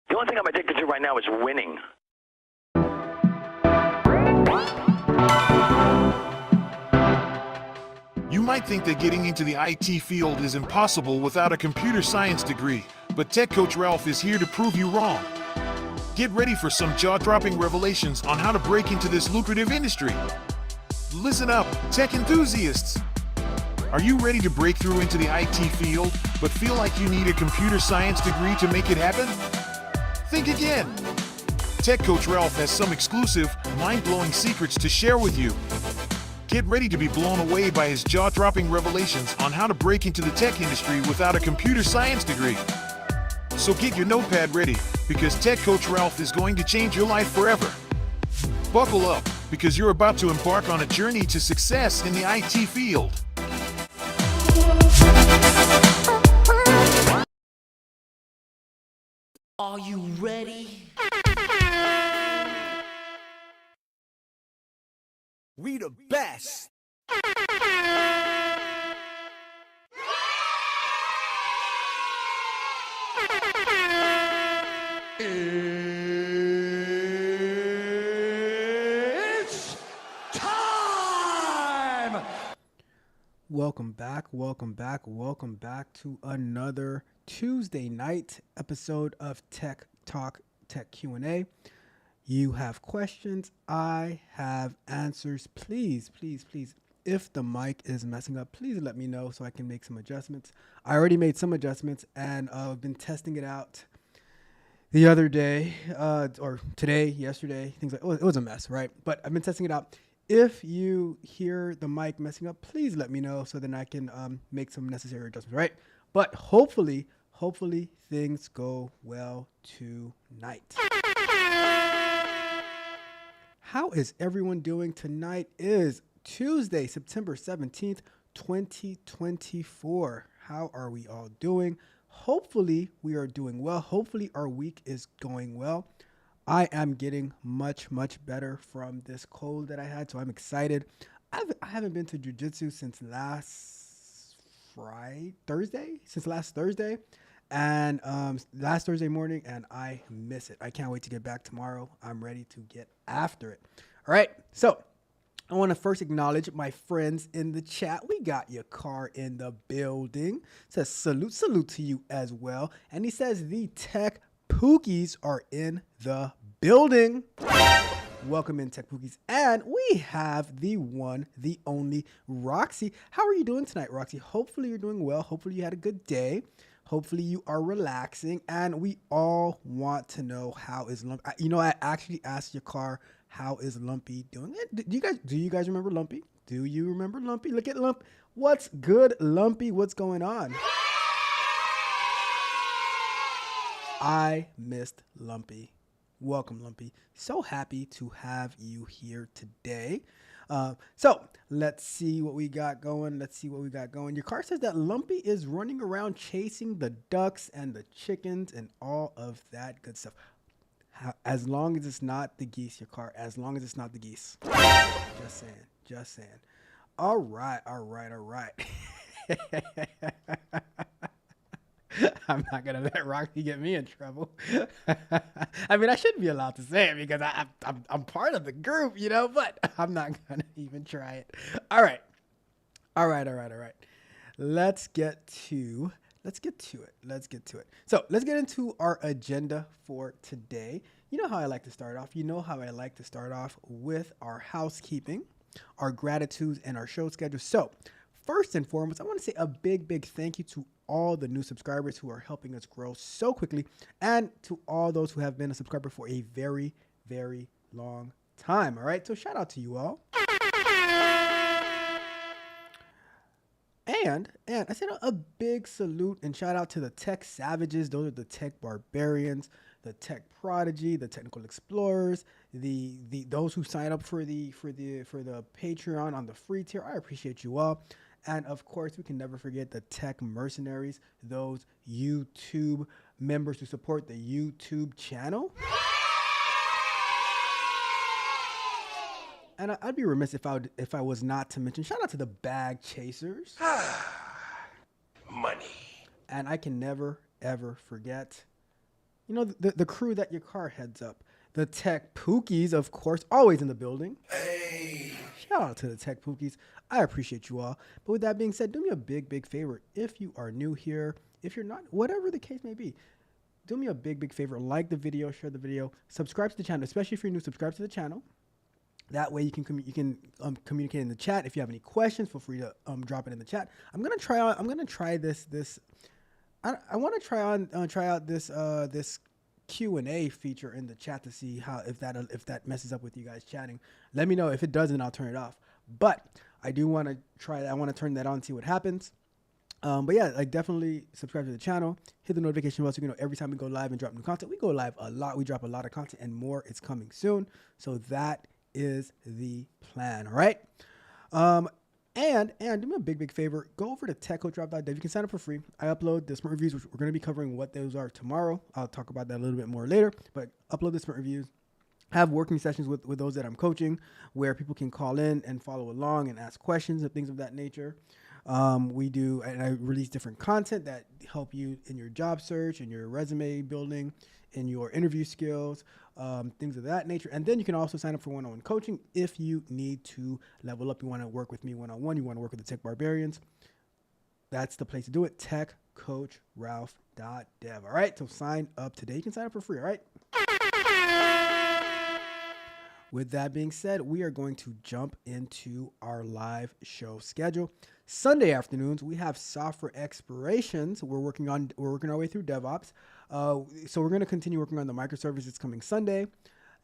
The only thing I'm addicted to right now is winning. You might think that getting into the IT field is impossible without a computer science degree, but Tech Coach Ralph is here to prove you wrong. Get ready for some jaw-dropping revelations on how to break into this lucrative industry. Listen up, tech enthusiasts! Are you ready to break through into the IT field, but feel like you need a computer science degree to make it happen? Think again! Tech Coach Ralph has some exclusive, mind-blowing secrets to share with you. Get ready to be blown away by his jaw-dropping revelations on how to break into the tech industry without a computer science degree. So get your notepad ready, because Tech Coach Ralph is going to change your life forever. Buckle up, because you're about to embark on a journey to success in the IT field. Are you ready? We the best. It's time! Welcome back to another Tuesday night episode of Tech Talk Tech Q&A. You have questions, I have answers. Please, if the mic is messing up, please let me know so I can make some adjustments. I already made some adjustments and I've been testing it out the other day, or today, yesterday, things like, it was a mess, right? But I've been testing it out. If you hear the mic messing up, please let me know so then I can make some necessary adjustments, right? But hopefully things go well tonight. How is everyone doing? Tonight is Tuesday, September 17th, 2024. How are we all doing? Hopefully we are doing well. Hopefully our week is going well. I am getting much better from this cold that I had, so I'm excited. I haven't been to jiu-jitsu since last Thursday, and last Thursday morning, and I miss it. I can't wait to get back tomorrow. I'm ready to get after it. All right, so I want to first acknowledge my friends in the chat. We got your car in the building. Says salute to you as well. And he says the Tech Pookies are in the building. Welcome in, Tech Pookies. And we have the one, the only Roxy. How are you doing tonight, Roxy? Hopefully you're doing well. Hopefully you had a good day. Hopefully you are relaxing. And we all want to know how is Lumpy. I actually asked your car, how is Lumpy doing? Do you guys remember Lumpy? Do you remember Lumpy? Look at Lump. What's good, Lumpy? What's going on? I missed Lumpy. Welcome, Lumpy. So happy to have you here today. So let's see what we got going. Your car says that Lumpy is running around chasing the ducks and the chickens and all of that good stuff. As long as it's not the geese, your car. As long as it's not the geese. Just saying. All right. I'm not going to let Roxy get me in trouble. I mean, I shouldn't be allowed to say it because I'm part of the group, but I'm not going to even try it. All right. Let's get to it. So let's get into our agenda for today. You know how I like to start off. With our housekeeping, our gratitudes, and our show schedule. So first and foremost, I want to say a big thank you to all the new subscribers who are helping us grow so quickly, and to all those who have been a subscriber for a very long time. All right, so shout out to you all. And I said a big salute and shout out to the tech savages. Those are the tech barbarians, the tech prodigy, the technical explorers, those who sign up for the Patreon on the free tier. I appreciate you all. And of course, we can never forget the tech mercenaries, those YouTube members who support the YouTube channel. And I'd be remiss if I was not to mention, shout out to the bag chasers. Money. And I can never, ever forget, the crew that your car heads up. The Tech Pookies, of course, always in the building. Hey. Shout out to the Tech Pookies. I appreciate you all. But with that being said, do me a big favor. If you are new here, if you're not, whatever the case may be, do me a big favor. Like the video, share the video, subscribe to the channel, especially if you're new, subscribe to the channel. That way you can communicate in the chat. If you have any questions, feel free to drop it in the chat. I want to try out this Q&A feature in the chat to see if that messes up with you guys chatting. Let me know. If it doesn't, I'll turn it off. But I do want to try that. I want to turn that on and see what happens. But yeah, definitely subscribe to the channel. Hit the notification bell so you know every time we go live and drop new content. We go live a lot. We drop a lot of content and more is coming soon. So that is the plan. All right. And do me a big favor. Go over to techcoachralph.dev. You can sign up for free. I upload the sprint reviews, which we're going to be covering what those are tomorrow. I'll talk about that a little bit more later. But upload the sprint reviews. have working sessions with those that I'm coaching where people can call in and follow along and ask questions and things of that nature. We do, and I release different content that help you in your job search, in your resume building, in your interview skills, things of that nature. And then you can also sign up for one-on-one coaching if you need to level up. You want to work with me one-on-one. You want to work with the Tech Barbarians. That's the place to do it. techcoachralph.dev. All right. So sign up today. You can sign up for free. All right. With that being said, we are going to jump into our live show schedule. Sunday afternoons, we have software explorations. We're working our way through DevOps. So we're going to continue working on the microservices coming Sunday.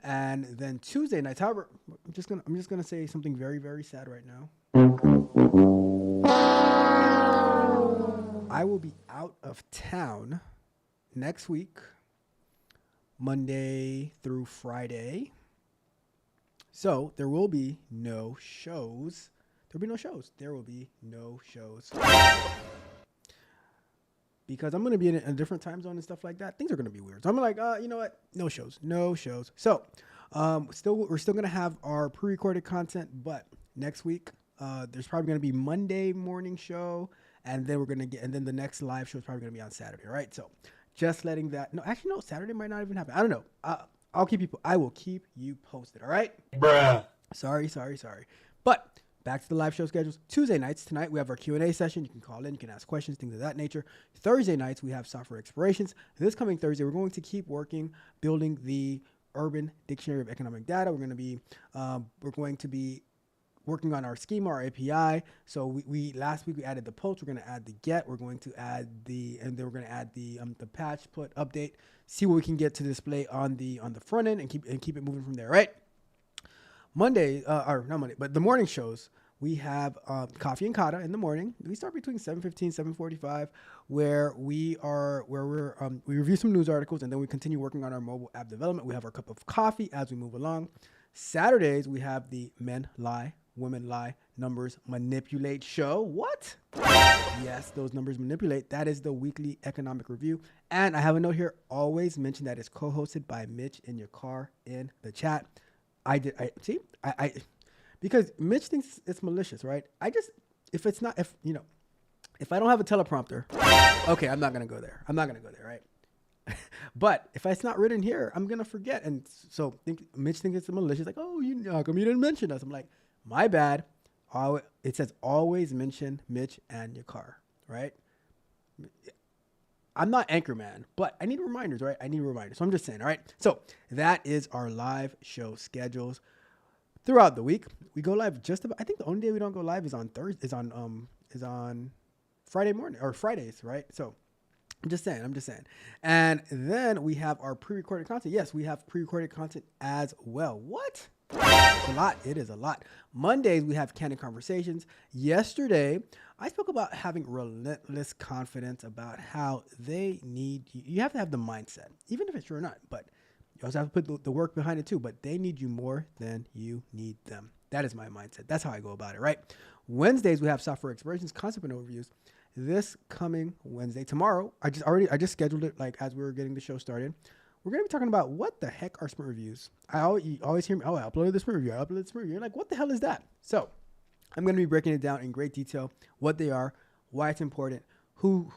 And then Tuesday nights, however, I'm just gonna say something very, very sad right now. I will be out of town next week, Monday through Friday. So there will be no shows. There will be no shows. Because I'm going to be in a different time zone and stuff like that. Things are going to be weird. So I'm like, you know what? No shows. So we're still going to have our pre-recorded content, but next week there's probably going to be Monday morning show, and then the next live show is probably going to be on Saturday, right? So just letting that. No, Saturday might not even happen. I don't know. I will keep you posted. All right. Bruh. Sorry. But back to the live show schedules. Tuesday nights, tonight we have our Q&A session. You can call in, you can ask questions, things of that nature. Thursday nights, we have software explorations. This coming Thursday, we're going to keep building the Urban Dictionary of Economic Data. We're going to be working on our schema, our API. So last week we added the post. We're going to add the get. We're going to add and then we're going to add the patch, put, update. See what we can get to display on the front end and keep it moving from there. Right. Monday, or not Monday, but the morning shows. We have Coffee and Kata in the morning. We start between 7:15, 7:45, where we review some news articles, and then we continue working on our mobile app development. We have our cup of coffee as we move along. Saturdays, we have the Men Lie, Women Lie, Numbers Manipulate show. What? Yes, those numbers manipulate. That is the weekly economic review. And I have a note here. Always mention that it's co-hosted by Mitch in your car in the chat. Because Mitch thinks it's malicious, right? If I don't have a teleprompter, okay, I'm not going to go there. Right? But if it's not written here, I'm going to forget. And so Mitch thinks it's malicious. Like, how come you didn't mention us? I'm like, my bad. It says always mention Mitch and your car, right? I'm not Anchorman, but I need reminders, right? So I'm just saying, all right? So that is our live show schedules. Throughout the week, we go live I think the only day we don't go live is on Thursday, is on Friday morning or Fridays, right? So I'm just saying. And then we have our pre-recorded content. Yes, we have pre-recorded content as well. What? It's a lot. It is a lot. Mondays, we have candid conversations. Yesterday, I spoke about having relentless confidence about how they need you. You have to have the mindset, even if it's true or not, but you also have to put the work behind it too, but they need you more than you need them. That is my mindset. That's how I go about it, right? Wednesdays, we have software explorations, concept and overviews. This coming Wednesday, tomorrow, I just scheduled it like as we were getting the show started. We're going to be talking about what the heck are sprint reviews. You always hear me, I uploaded this sprint review. You're like, what the hell is that? So I'm going to be breaking it down in great detail, what they are, why it's important, who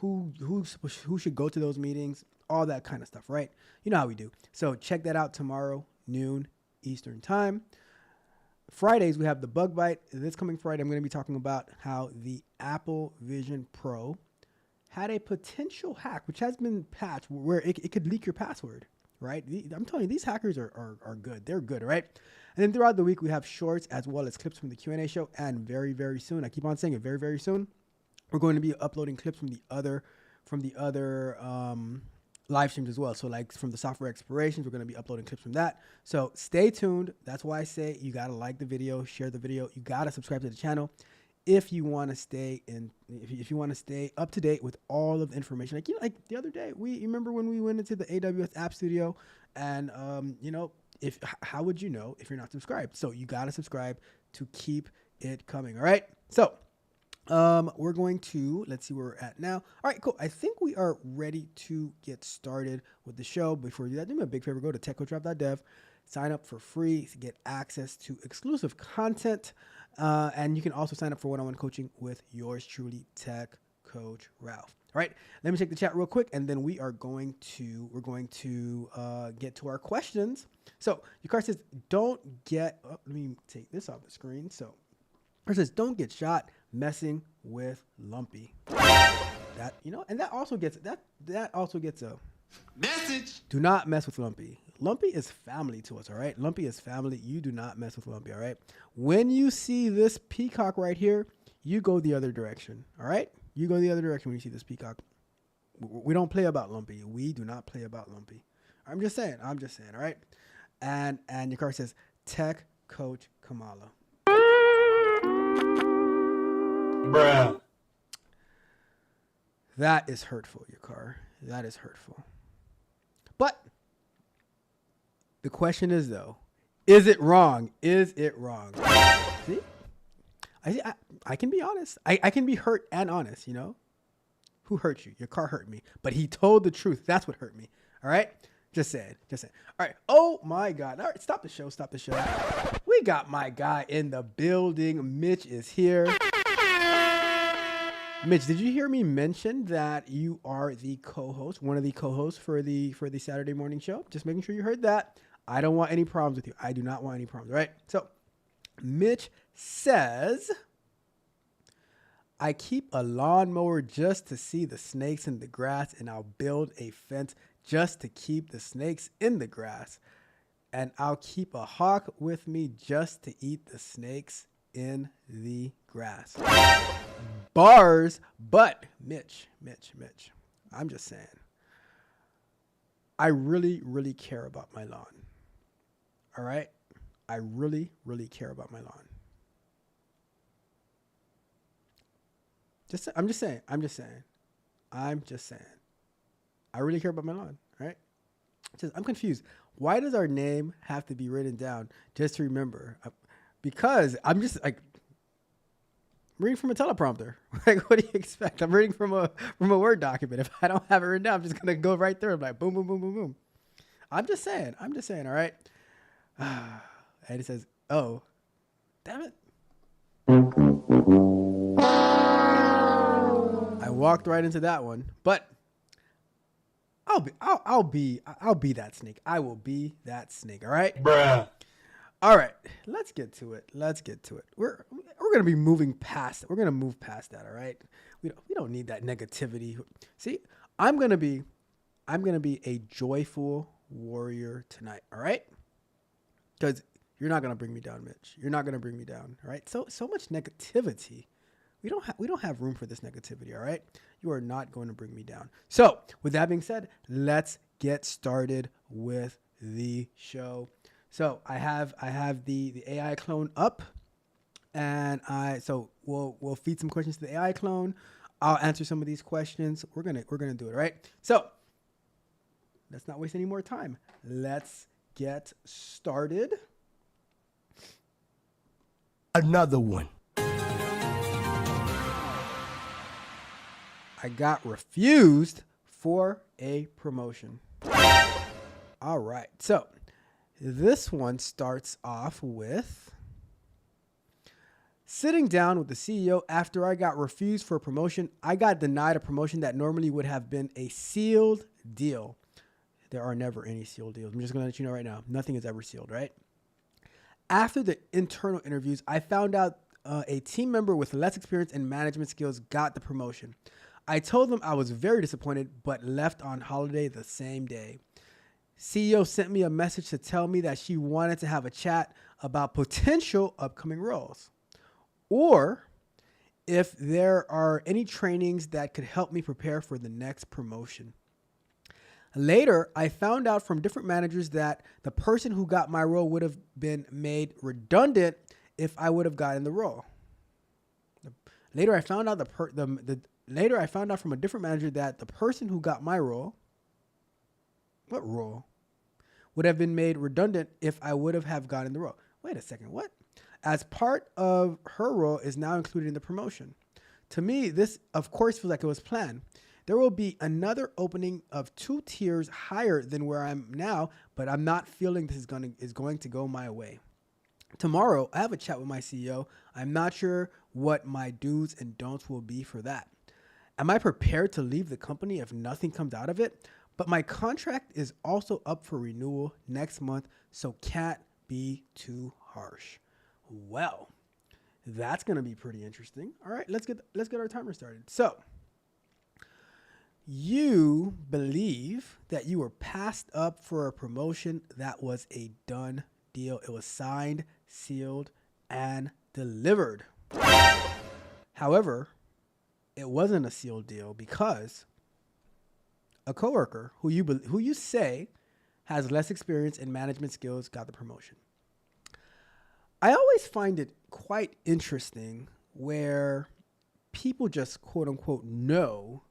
should go to those meetings, all that kind of stuff, right? You know how we do. So check that out tomorrow, noon Eastern time. Fridays, we have the bug bite. This coming Friday, I'm going to be talking about how the Apple Vision Pro had a potential hack, which has been patched, where it could leak your password, right? I'm telling you, these hackers are good. They're good, right? And then throughout the week, we have shorts as well as clips from the Q&A show. And very, very soon, I keep on saying it, very, very soon, we're going to be uploading clips from the other live streams as well. So like from the software explorations, we're going to be uploading clips from that. So stay tuned. That's why I say you got to like the video, share the video. You got to subscribe to the channel if you want to stay if you want to stay up to date with all of the information. Like the other day, you remember when we went into the AWS App Studio and, how would you know if you're not subscribed? So you got to subscribe to keep it coming. All right. So We're going to, let's see where we're at now. All right, cool. I think we are ready to get started with the show. Before we do that, do me a big favor, go to techcoachdraft.dev, sign up for free to get access to exclusive content. And you can also sign up for one-on-one coaching with yours truly, Tech Coach Ralph. All right, let me check the chat real quick, and then we're going to get to our questions. So your card says, don't get, let me take this off the screen. So it says, don't get shot messing with Lumpy. That, and that also gets a Message. do not mess with Lumpy. Lumpy is family to us, all right? Lumpy is family. You do not mess with Lumpy, all right? When you see this peacock right here, you go the other direction, all right? You go the other direction when you see this peacock. We don't play about Lumpy. We do not play about Lumpy. I'm just saying, all right? And your card says, Tech Coach Kamala. Bruh. That is hurtful, your car. That is hurtful. But the question is, though, is it wrong? Is it wrong? See? I can be honest. I can be hurt and honest, Who hurt you? Your car hurt me. But he told the truth. That's what hurt me. All right? Just saying. All right. Oh, my God. All right. Stop the show. We got my guy in the building. Mitch is here. Mitch, did you hear me mention that you are the co-host, one of the co-hosts for the Saturday morning show? Just making sure you heard that. I don't want any problems with you. I do not want any problems, right? So, Mitch says, I keep a lawnmower just to see the snakes in the grass, and I'll build a fence just to keep the snakes in the grass. And I'll keep a hawk with me just to eat the snakes in the grass. Bars, but Mitch, I'm just saying, I really, really care about my lawn. All right? I really, really care about my lawn. I'm just saying. I really care about my lawn, all right? I'm confused. Why does our name have to be written down just to remember? Because I'm just like reading from a teleprompter. Like, what do you expect? I'm reading from a Word document. If I don't have it written down, I'm just gonna go right through it, like boom, boom, boom, boom, boom. I'm just saying. All right. And it says, "Oh, damn it." I walked right into that one, but I'll be that snake. I will be that snake. All right, Bruh. All right. Let's get to it. We're gonna be moving past it. We're gonna move past that. All right. We don't need that negativity. See, I'm gonna be a joyful warrior tonight. All right, because you're not gonna bring me down, Mitch. You're not gonna bring me down. All right. So much negativity. We don't have room for this negativity, all right? You are not going to bring me down. So, with that being said, let's get started with the show. So, I have the AI clone up, and we'll feed some questions to the AI clone. I'll answer some of these questions. We're gonna do it, all right? So, let's not waste any more time. Let's get started. Another one. I got refused for a promotion. All right. So this one starts off with sitting down with the CEO after I got refused for a promotion. I got denied a promotion that normally would have been a sealed deal. There are never any sealed deals. I'm just going to let you know right now. Nothing is ever sealed, right? After the internal interviews, I found out a team member with less experience and management skills got the promotion. I told them I was very disappointed, but left on holiday the same day. CEO sent me a message to tell me that she wanted to have a chat about potential upcoming roles, or if there are any trainings that could help me prepare for the next promotion. Later, I found out from different managers that the person who got my role would have been made redundant if I would have gotten the role. Later, I found out from a different manager that the person who got my role, what role, would have been made redundant if I would have gotten the role. Wait a second, what? As part of her role is now included in the promotion. To me, this, of course, feels like it was planned. There will be another opening of 2 tiers higher than where I'm now, but I'm not feeling this is going to go my way. Tomorrow, I have a chat with my CEO. I'm not sure what my do's and don'ts will be for that. Am I prepared to leave the company if nothing comes out of it? But my contract is also up for renewal next month, so can't be too harsh. Well, that's going to be pretty interesting. All right, let's get our timer started. So, you believe that you were passed up for a promotion that was a done deal. It was signed, sealed, and delivered. However, it wasn't a sealed deal because a coworker who you say has less experience and management skills got the promotion. I always find it quite interesting where people just quote unquote know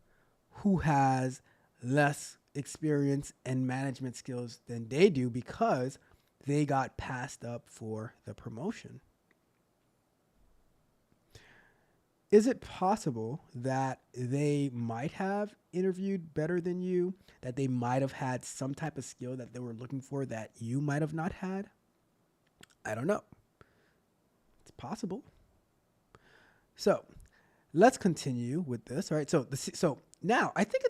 who has less experience and management skills than they do because they got passed up for the promotion. Is it possible that they might have interviewed better than you, that they might have had some type of skill that they were looking for that you might have not had? I don't know. It's possible. So let's continue with this. All right. So now I think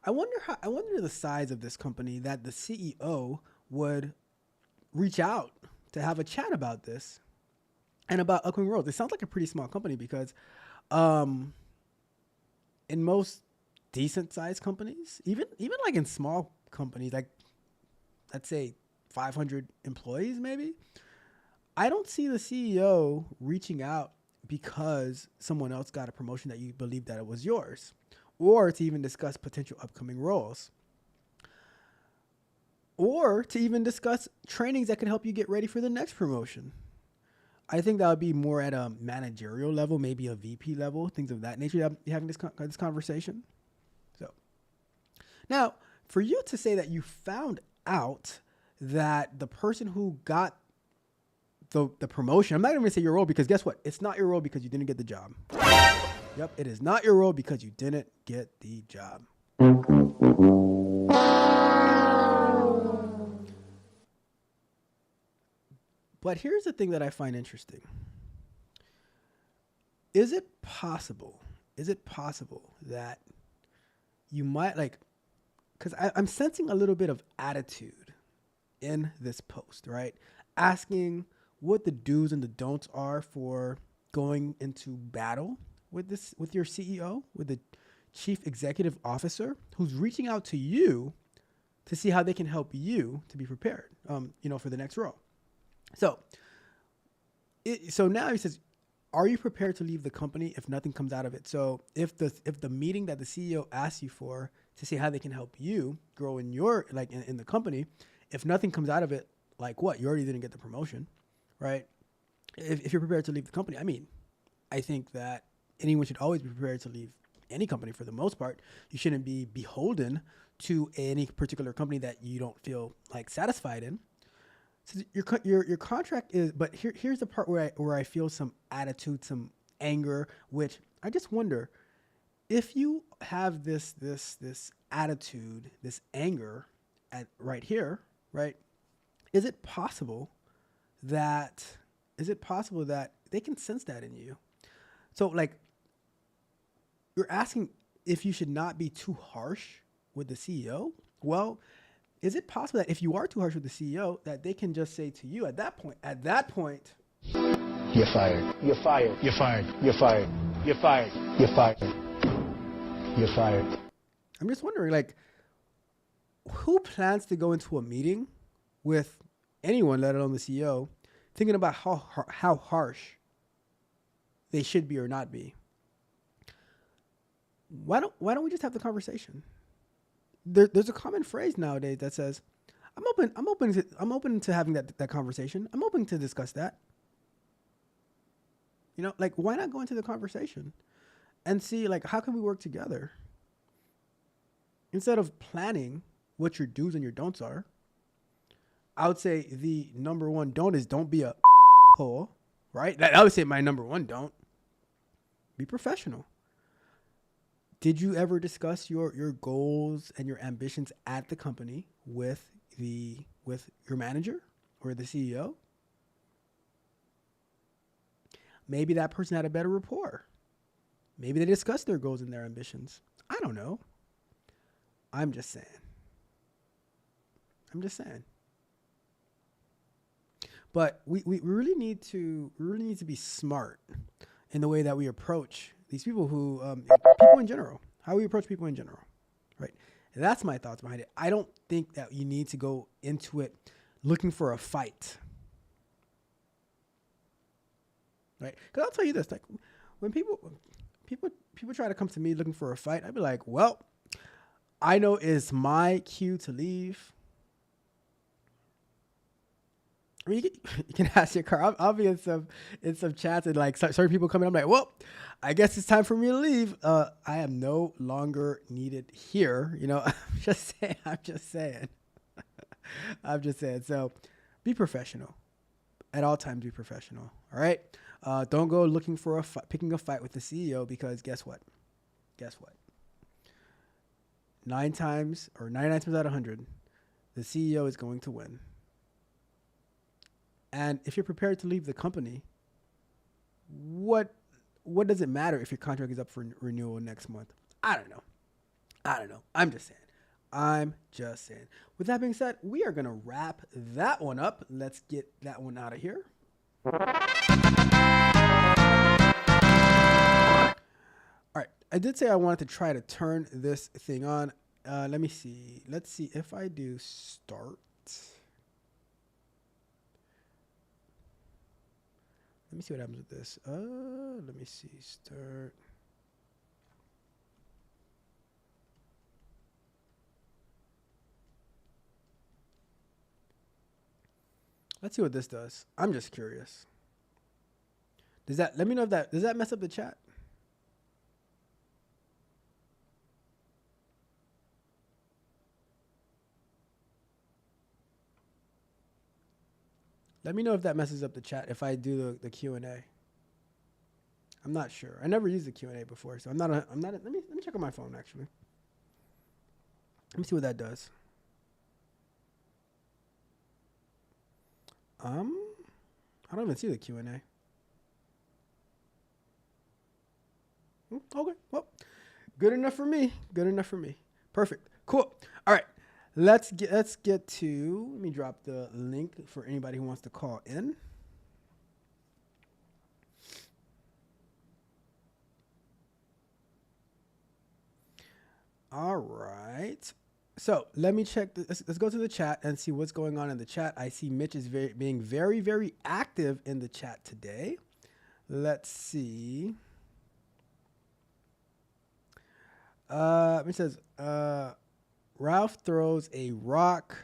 I wonder the size of this company that the CEO would reach out to have a chat about this and about upcoming roles. It sounds like a pretty small company because in most decent sized companies, even like in small companies, like let's say 500 employees, maybe, I don't see the CEO reaching out because someone else got a promotion that you believe that it was yours, or to even discuss potential upcoming roles, or to even discuss trainings that can help you get ready for the next promotion. I think that would be more at a managerial level, maybe a VP level, things of that nature. Having this conversation. So now, for you to say that you found out that the person who got the promotion, I'm not even going to say your role because guess what? It's not your role because you didn't get the job. Yep, it is not your role because you didn't get the job. But here's the thing that I find interesting. Is it possible that you might because I'm sensing a little bit of attitude in this post, right? Asking what the do's and the don'ts are for going into battle with your CEO, with the chief executive officer who's reaching out to you to see how they can help you to be prepared, for the next role. So now he says, are you prepared to leave the company if nothing comes out of it? So if the meeting that the CEO asks you for to see how they can help you grow in your, in the company, if nothing comes out of it, like what? You already didn't get the promotion, right? If you're prepared to leave the company, I mean, I think that anyone should always be prepared to leave any company for the most part. You shouldn't be beholden to any particular company that you don't feel satisfied in. So your contract is, but here's the part where I feel some attitude, some anger, which I just wonder if you have this attitude, this anger right here, right? Is it possible that they can sense that in you? So you're asking if you should not be too harsh with the CEO. Well, is it possible that if you are too harsh with the CEO, that they can just say to you at that point, you're fired. You're fired. You're fired. You're fired. You're fired. You're fired. You're fired. I'm just wondering, who plans to go into a meeting with anyone, let alone the CEO, thinking about how harsh they should be or not be? Why don't we just have the conversation? There's a common phrase nowadays that says, I'm open to having that conversation. I'm open to discuss that. Why not go into the conversation and see how can we work together? Instead of planning what your do's and your don'ts are, I would say the number one don't is don't be a hole, right? I would say my number one don't. Be professional. Did you ever discuss your goals and your ambitions at the company with your manager or the CEO? Maybe that person had a better rapport. Maybe they discussed their goals and their ambitions. I don't know. I'm just saying. But we really need to be smart in the way that we approach these people who people in general. How we approach people in general, right? And that's my thoughts behind it. I don't think that you need to go into it looking for a fight, right? Because I'll tell you this: like when people try to come to me looking for a fight, I'd be like, well, I know it's my cue to leave. I mean, you can ask your car. I'll be in some chats and like certain people coming. I'm like, well, I guess it's time for me to leave. I am no longer needed here. You know, I'm just saying. So, be professional at all times. Be professional. All right. Don't go looking for picking a fight with the CEO because guess what? 99 times out of 100, the CEO is going to win. And if you're prepared to leave the company, what does it matter if your contract is up for renewal next month? I don't know. I'm just saying. With that being said, we are going to wrap that one up. Let's get that one out of here. All right. I did say I wanted to try to turn this thing on. Let me see. Let's see if I do start. Let me see what happens with this. Let me see. Start. Let's see what this does. I'm just curious. Let me know if does that mess up the chat? Let me know if that messes up the chat if I do the Q&A. I'm not sure. I never used the Q&A before, so I'm not. Let me check on my phone actually. Let me see what that does. I don't even see the Q&A. Okay. Well, good enough for me. Perfect. Cool. All right. Let's get to, let me drop the link for anybody who wants to call in. All right. So let me check. Let's go to the chat and see what's going on in the chat. I see Mitch is being very, very active in the chat today. Let's see. It says, Ralph throws a rock.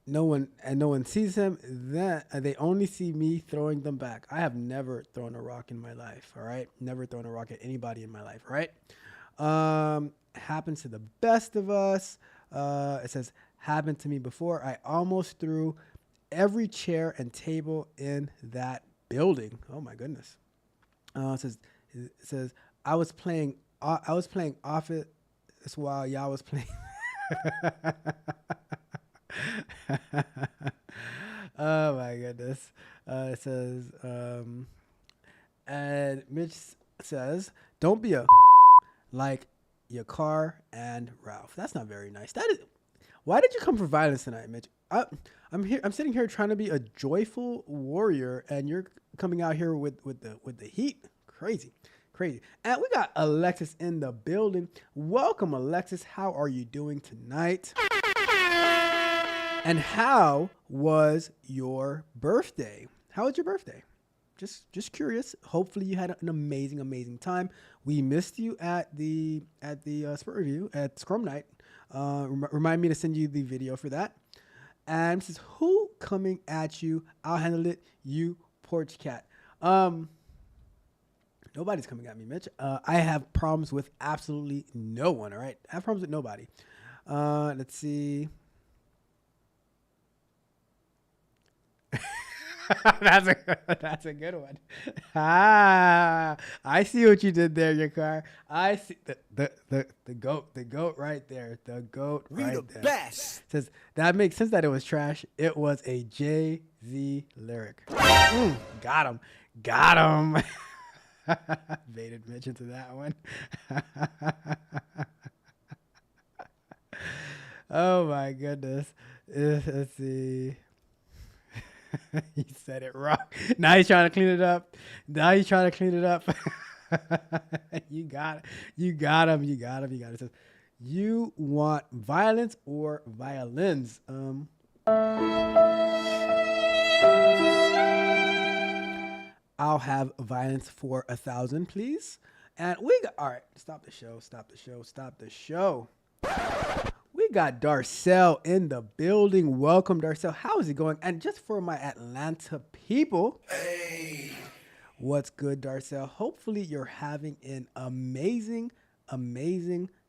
No one sees him. Then they only see me throwing them back. I have never thrown a rock in my life. All right, never thrown a rock at anybody in my life. All right. Happens to the best of us. It says happened to me before. I almost threw every chair and table in that building. Oh my goodness. It says I was playing office while y'all was playing. Oh my goodness. It says, and Mitch says, don't be a like your car and Ralph. That's not very nice. Why did you come for violence tonight, Mitch? I'm sitting here trying to be a joyful warrior, and you're coming out here with the heat. Crazy. And we got Alexis in the building. Welcome, Alexis. How are you doing tonight? And how was your birthday? How was your birthday? Just curious. Hopefully you had an amazing time. We missed you at the Sprint Review at Scrum Night. Remind me to send you the video for that. And this is who coming at you. I'll handle it. You porch cat. Nobody's coming at me, Mitch. I have problems with absolutely no one. All right, I have problems with nobody. Let's see. That's a good one. Ah, I see what you did there, your car. I see the goat right there. The goat right there. Best. Says that makes sense that it was trash. It was a Jay-Z lyric. Got him. Baited Mitch into that one. Oh my goodness. Let's see. He said it wrong. Now he's trying to clean it up. You got it. You got him. It says, you want violence or violins? I'll have violence for 1,000, please. And we got, all right, stop the show. We got Darcel in the building. Welcome, Darcel. How is it going? And just for my Atlanta people, hey, what's good, Darcel? Hopefully you're having an amazing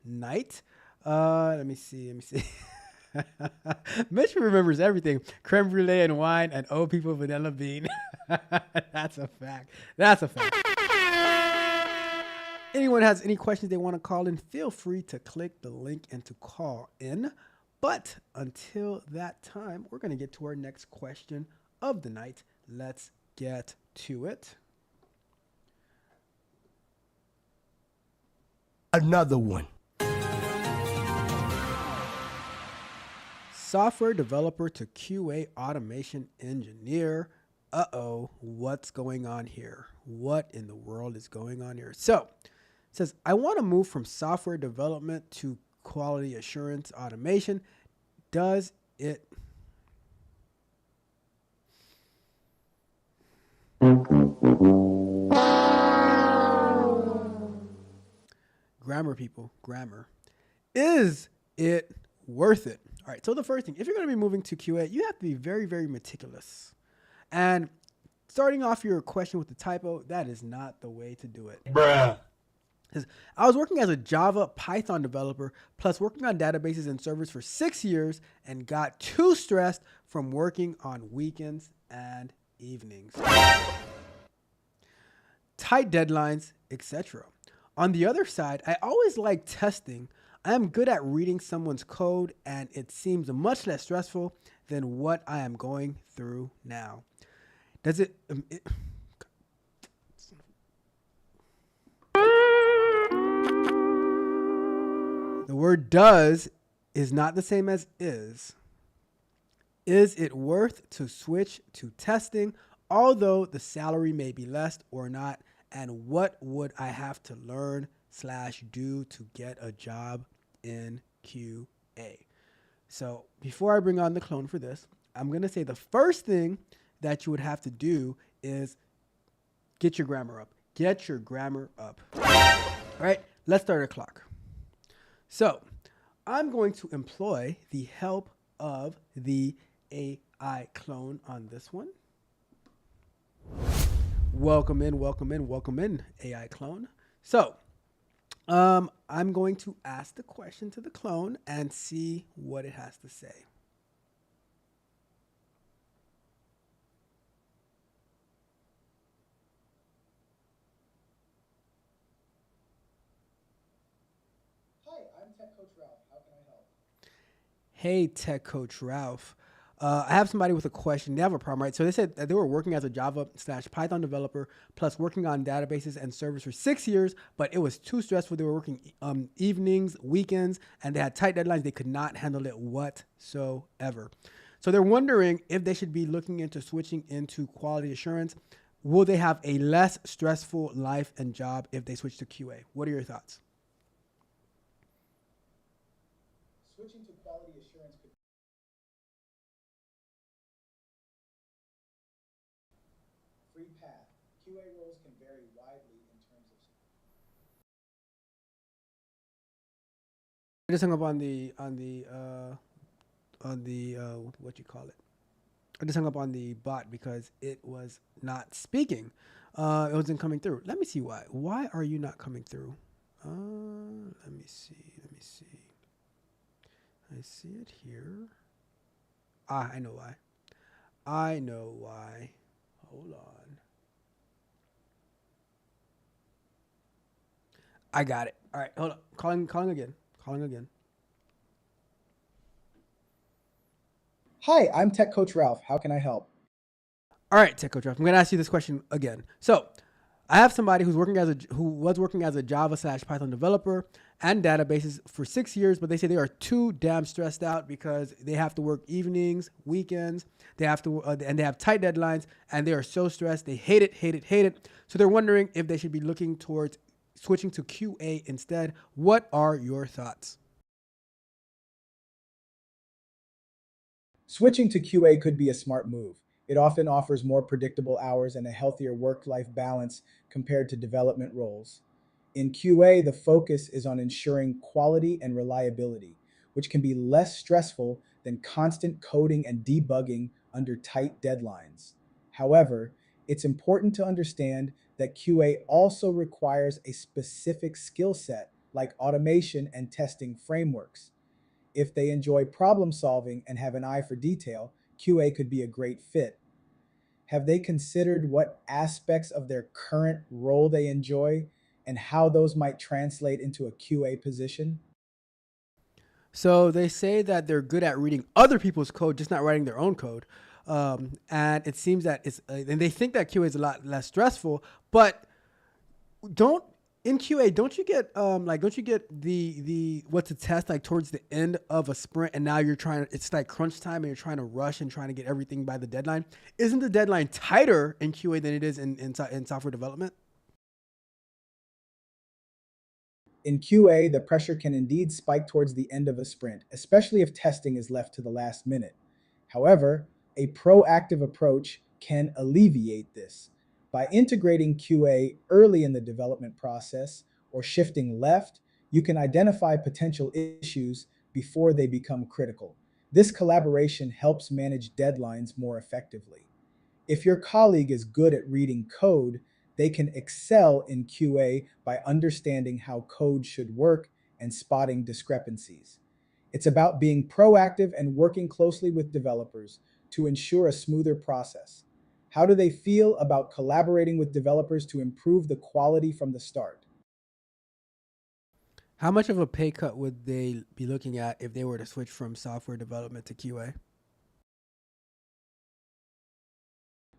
night. Let me see. Mitch remembers everything. Creme brulee and wine and old people vanilla bean. That's a fact. Anyone has any questions they want to call in, feel free to click the link and to call in. But until that time, we're going to get to our next question of the night. Let's get to it. Another one. Software developer to QA automation engineer. Uh-oh, what's going on here? What in the world is going on here? So, it says, I want to move from software development to quality assurance automation. Does it... Grammar, people, grammar. Is it worth it? All right, so the first thing, if you're going to be moving to QA, you have to be very, very meticulous. And starting off your question with the typo, that is not the way to do it. Bruh. I was working as a Java Python developer, plus working on databases and servers for 6 years and got too stressed from working on weekends and evenings. Tight deadlines, etc. On the other side, I always like testing. I am good at reading someone's code, and it seems much less stressful than what I am going through now. Does it... The word does is not the same as is. Is it worth to switch to testing, although the salary may be less or not? And what would I have to learn/do to get a job in QA? So before I bring on the clone for this, I'm going to say the first thing that you would have to do is get your grammar up. All right, let's start our clock. So I'm going to employ the help of the AI clone on this one. Welcome in, AI clone. So I'm going to ask the question to the clone and see what it has to say. Hey, Tech Coach Ralph. I have somebody with a question. They have a problem, right? So they said that they were working as a Java/Python developer, plus working on databases and servers for 6 years, but it was too stressful. They were working evenings, weekends, and they had tight deadlines. They could not handle it whatsoever. So they're wondering if they should be looking into switching into quality assurance. Will they have a less stressful life and job if they switch to QA? What are your thoughts? Switching to quality assurance could free path. QA roles can vary widely in terms of. I just hung up on the what you call it. I just hung up on the bot because it was not speaking. It wasn't coming through. Let me see why. Why are you not coming through? Let me see. I see it here. I know why. Hold on. I got it. All right, hold on. Calling again. Calling again. Hi, I'm Tech Coach Ralph. How can I help? All right, Tech Coach Ralph, I'm going to ask you this question again. So, I have somebody who was working as a Java/Python developer and databases for 6 years, but they say they are too damn stressed out because they have to work evenings, weekends. They have to, and they have tight deadlines, and they are so stressed. They hate it. So they're wondering if they should be looking towards switching to QA instead. What are your thoughts? Switching to QA could be a smart move. It often offers more predictable hours and a healthier work-life balance compared to development roles. In QA, the focus is on ensuring quality and reliability, which can be less stressful than constant coding and debugging under tight deadlines. However, it's important to understand that QA also requires a specific skill set like automation and testing frameworks. If they enjoy problem solving and have an eye for detail, QA could be a great fit. Have they considered what aspects of their current role they enjoy and how those might translate into a QA position? So they say that they're good at reading other people's code, just not writing their own code. And it seems that and they think that QA is a lot less stressful, but in QA, don't you get the what to test like towards the end of a sprint, and now it's like crunch time and you're trying to rush and trying to get everything by the deadline? Isn't the deadline tighter in QA than it is in software development? In QA, the pressure can indeed spike towards the end of a sprint, especially if testing is left to the last minute. However, a proactive approach can alleviate this. By integrating QA early in the development process or shifting left, you can identify potential issues before they become critical. This collaboration helps manage deadlines more effectively. If your colleague is good at reading code, they can excel in QA by understanding how code should work and spotting discrepancies. It's about being proactive and working closely with developers to ensure a smoother process. How do they feel about collaborating with developers to improve the quality from the start? How much of a pay cut would they be looking at if they were to switch from software development to QA?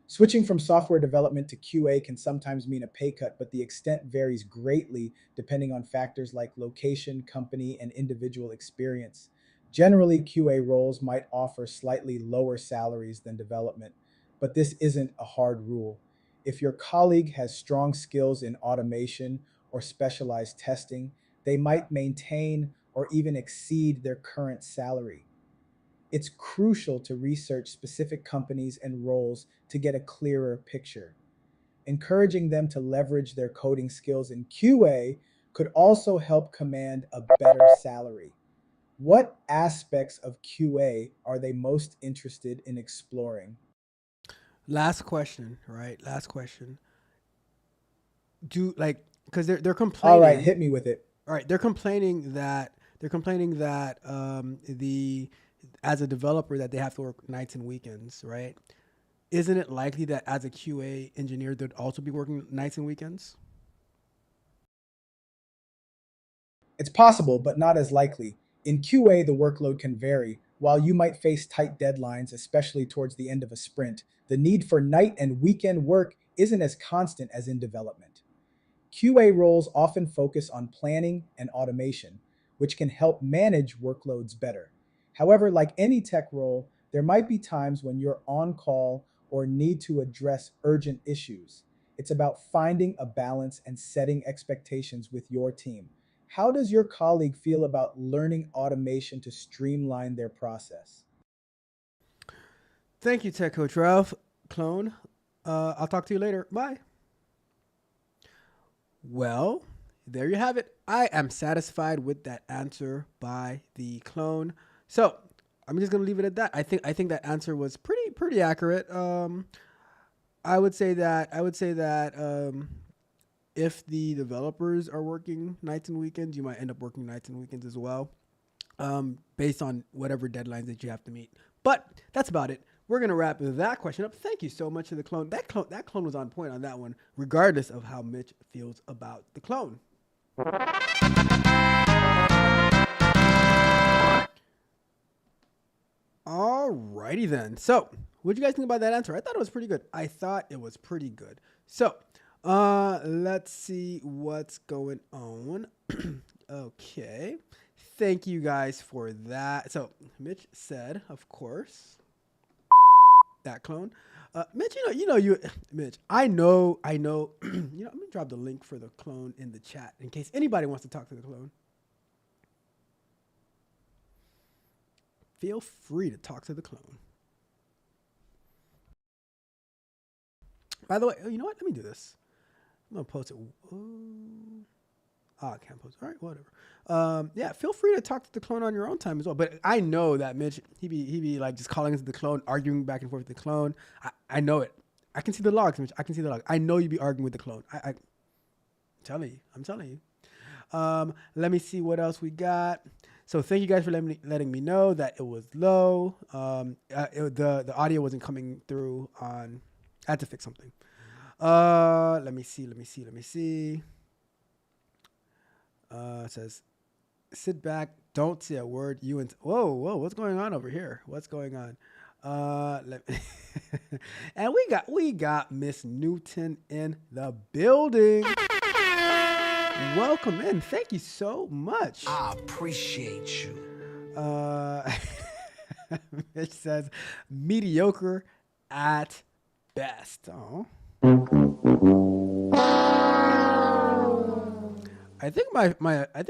Switching from software development to QA can sometimes mean a pay cut, but the extent varies greatly depending on factors like location, company, and individual experience. Generally, QA roles might offer slightly lower salaries than development, but this isn't a hard rule. If your colleague has strong skills in automation or specialized testing, they might maintain or even exceed their current salary. It's crucial to research specific companies and roles to get a clearer picture. Encouraging them to leverage their coding skills in QA could also help command a better salary. What aspects of QA are they most interested in exploring? Last question, right? Last question. Because they're complaining. All right, hit me with it. All right, they're complaining that the as a developer that they have to work nights and weekends, right? Isn't it likely that as a QA engineer they'd also be working nights and weekends? It's possible, but not as likely. In QA, the workload can vary. While you might face tight deadlines, especially towards the end of a sprint, the need for night and weekend work isn't as constant as in development. QA roles often focus on planning and automation, which can help manage workloads better. However, like any tech role, there might be times when you're on call or need to address urgent issues. It's about finding a balance and setting expectations with your team. How does your colleague feel about learning automation to streamline their process? Thank you, Tech Coach Ralph. Clone. I'll talk to you later. Bye. Well, there you have it. I am satisfied with that answer by the clone. So I'm just gonna leave it at that. I think that answer was pretty accurate. I would say that if the developers are working nights and weekends, you might end up working nights and weekends as well, based on whatever deadlines that you have to meet. But that's about it. we're gonna wrap that question up. Thank you so much to the clone. That clone was on point on that one, regardless of how Mitch feels about the clone. Alrighty then. So, what do you guys think about that answer? I thought it was pretty good. So, let's see what's going on. Okay. Thank you guys for that. So, Mitch said, of course, that clone. Mitch, Mitch, I know, I'm going to drop the link for the clone in the chat in case anybody wants to talk to the clone. Feel free to talk to the clone. By the way, you know what? Let me do this. I'm going to post it. I can't post it. All right, whatever. Yeah, feel free to talk to the clone on your own time as well. But I know that Mitch, he be like just calling into the clone, arguing back and forth with the clone. I know it. I can see the logs, Mitch. I can see the logs. I know you be arguing with the clone. I'm telling you. Let me see what else we got. So thank you guys for letting me know that it was low. The audio wasn't coming through on. I had to fix something. Let me see. It says, sit back, don't say a word. Whoa, what's going on over here? What's going on? And we got Miss Newton in the building. Welcome in. Thank you so much. I appreciate you. Mitch says mediocre at best. Oh. I think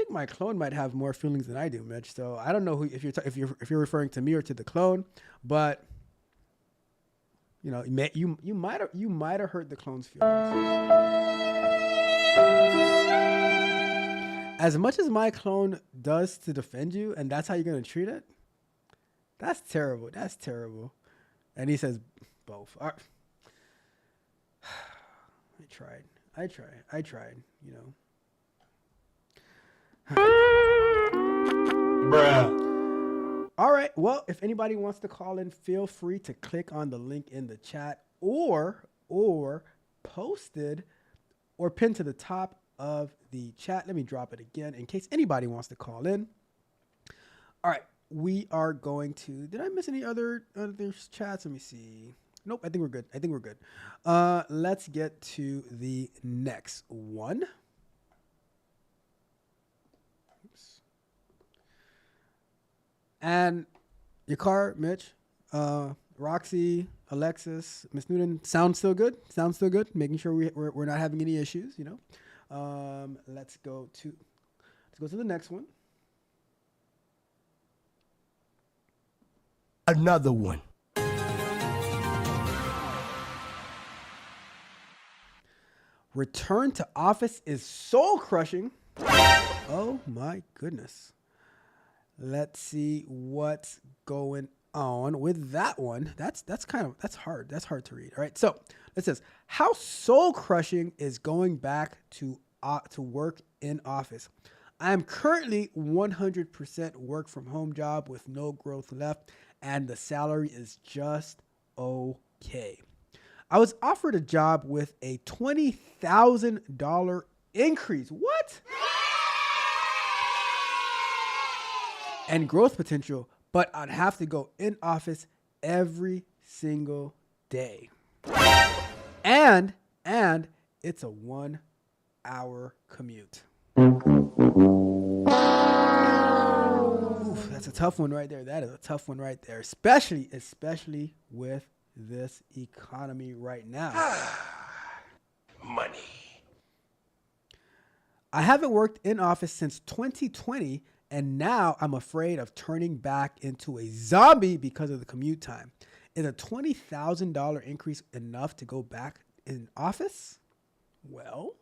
my clone might have more feelings than I do, Mitch. So I don't know if you're referring to me or to the clone, but you might have hurt the clone's feelings. As much as my clone does to defend you, and that's how you're gonna treat it, that's terrible. And he says both. All right. I tried. Bruh. All right. Well, if anybody wants to call in, feel free to click on the link in the chat or posted or pinned to the top of the chat. Let me drop it again in case anybody wants to call in. All right. We are going to. Did I miss any other chats? Let me see. Nope. I think we're good. Let's get to the next one. And your car, Mitch, Roxy, Alexis, Miss Newton, sounds still good. Making sure we're not having any issues. Let's go to the next one. Another one. Return to office is soul crushing. Oh my goodness. Let's see what's going on with that one. That's hard. That's hard to read. All right. So it says, how soul crushing is going back to work in office. I am currently 100% work from home job with no growth left, and the salary is just okay. I was offered a job with a $20,000 increase. What? And growth potential, but I'd have to go in office every single day. And it's a 1 hour commute. Oof, that's a tough one right there. That is a tough one right there, especially with this economy right now. Money. I haven't worked in office since 2020, and now I'm afraid of turning back into a zombie because of the commute time. Is a $20,000 increase enough to go back in office? Well.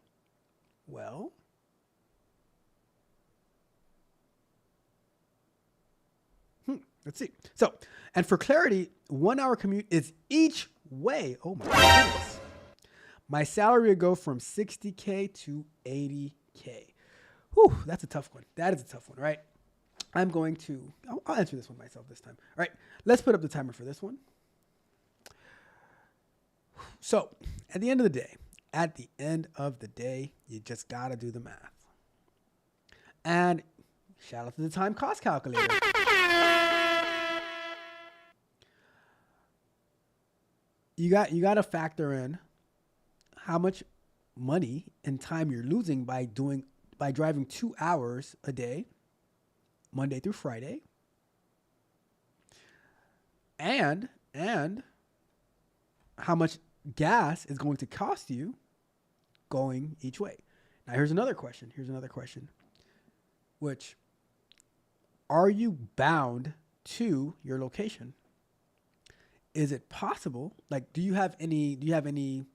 Let's see. So, and for clarity, 1 hour commute is each way. Oh my goodness. My salary would go from 60K to 80K. Whew, that's a tough one. That is a tough one, right? I'll answer this one myself this time. All right, let's put up the timer for this one. So at the end of the day, you just got to do the math. And shout out to the time cost calculator. You got to factor in how much money and time you're losing by driving 2 hours a day, Monday through Friday, and how much gas is going to cost you going each way. Now here's another question. Which, are you bound to your location? Is it possible? Like, do you have any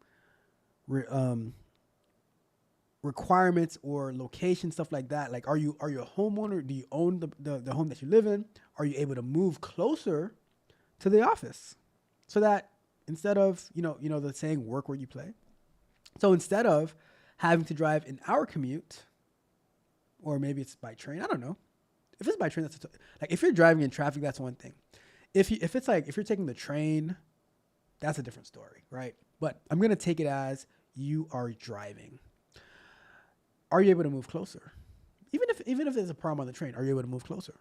requirements or location, stuff like that? Like, are you a homeowner? Do you own the home that you live in? Are you able to move closer to the office so that instead of, the saying work where you play? So instead of having to drive an hour commute, or maybe it's by train, I don't know. If it's by train, like if you're driving in traffic, that's one thing. If you're taking the train, that's a different story, right? But I'm going to take it as you are driving. Are you able to move closer? Even if there's a problem on the train, are you able to move closer?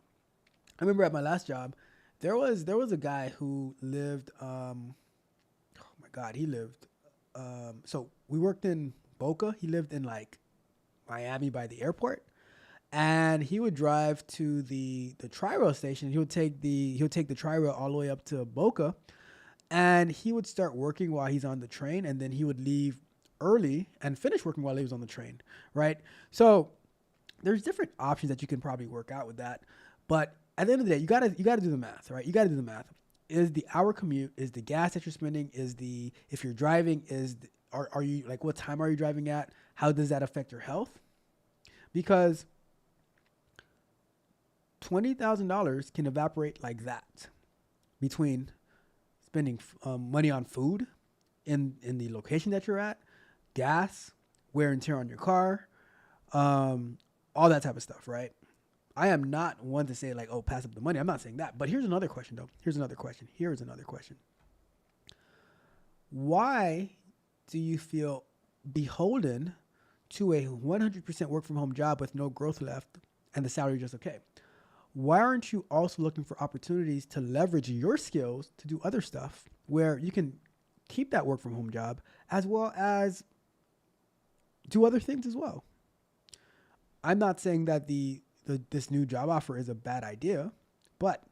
I remember at my last job, there was a guy who lived, so we worked in Boca. He lived in like Miami by the airport. And he would drive to the Tri-Rail station. He would take the Tri-Rail all the way up to Boca, and he would start working while he's on the train, and then he would leave early and finish working while he was on the train, right? So there's different options that you can probably work out with that. But at the end of the day, you gotta do the math, right? You gotta do the math. Is the hour commute, is the gas that you're spending, if you're driving, are you like, what time are you driving at? How does that affect your health? Because $20,000 can evaporate like that between spending money on food in the location that you're at, gas, wear and tear on your car, all that type of stuff, right? I am not one to say like, oh, pass up the money. I'm not saying that. But here's another question, though. Here's another question. Why do you feel beholden to a 100% work from home job with no growth left and the salary just okay? Why aren't you also looking for opportunities to leverage your skills to do other stuff where you can keep that work from home job as well as do other things as well? I'm not saying that this new job offer is a bad idea, but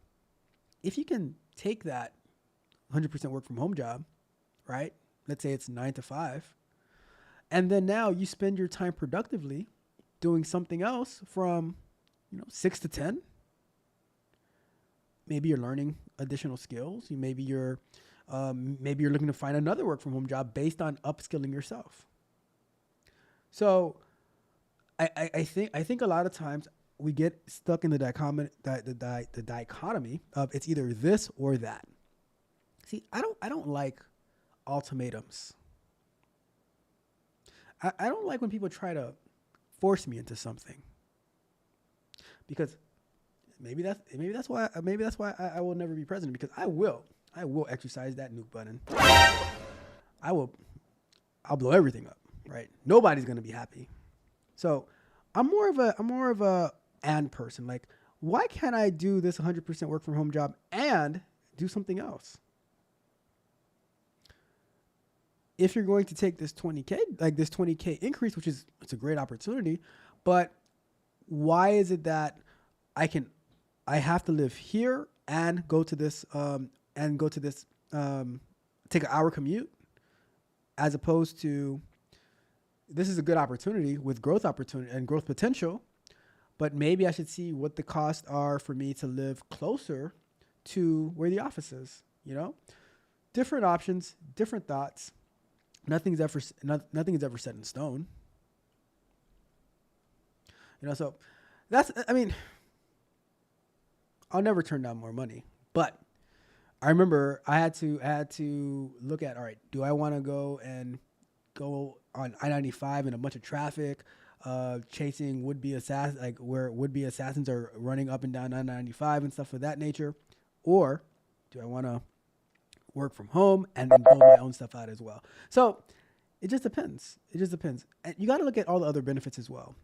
if you can take that 100% work from home job, right? Let's say it's 9 to 5, and then now you spend your time productively doing something else from 6 to 10. Maybe you're learning additional skills. Maybe you're looking to find another work from home job based on upskilling yourself. So I think a lot of times we get stuck in the dichotomy of it's either this or that. See, I don't like ultimatums. I don't like when people try to force me into something, because maybe that's why I will never be president, because I will exercise that nuke button. I'll blow everything up, right? Nobody's gonna be happy. So I'm more of a and person. Like, why can't I do this 100% work from home job and do something else? If you're going to take this 20K, like this 20K increase, which is, it's a great opportunity, but why is it that I have to live here and go to this take an hour commute, as opposed to this is a good opportunity with growth opportunity and growth potential, but maybe I should see what the costs are for me to live closer to where the office is, Different options, different thoughts. Nothing is ever set in stone. So that's, I'll never turn down more money, but I remember I had to look at, all right, do I want to go on I-95 in a bunch of traffic, chasing would-be assassins, like where would-be assassins are running up and down I-95 and stuff of that nature? Or do I want to work from home and then build my own stuff out as well. So it just depends. It just depends. And you got to look at all the other benefits as well.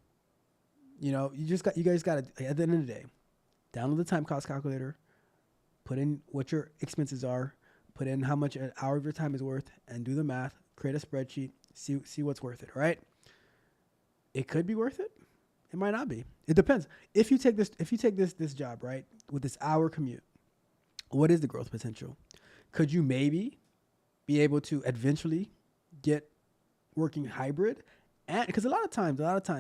You know, you guys got to, at the end of the day, download the time cost calculator, put in what your expenses are, put in how much an hour of your time is worth, and do the math, create a spreadsheet, see what's worth it, right? It could be worth it. It might not be. It depends. If you take this job, right, with this hour commute, what is the growth potential? Could you maybe be able to eventually get working hybrid? And because a lot of times,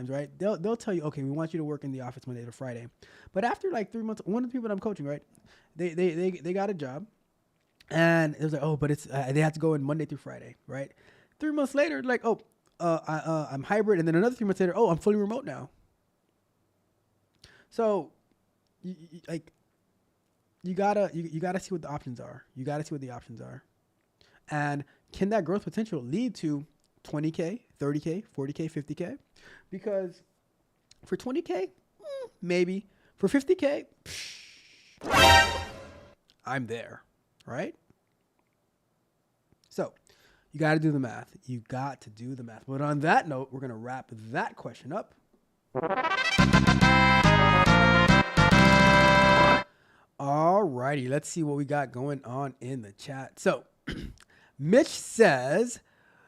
right, they'll tell you, okay, we want you to work in the office Monday to Friday. But after like 3 months, one of the people that I'm coaching, right, they got a job, and it was like, oh, but it's they have to go in Monday through Friday, right? 3 months later, like, oh, I'm hybrid, and then another 3 months later, oh, I'm fully remote now. So, you gotta see what the options are. You gotta see what the options are, and can that growth potential lead to 20K, 30K, 40K, 50K? Because for 20K, maybe. For 50K, I'm there, right? So you got to do the math. You got to do the math. But on that note, we're going to wrap that question up. All righty, let's see what we got going on in the chat. So Mitch says,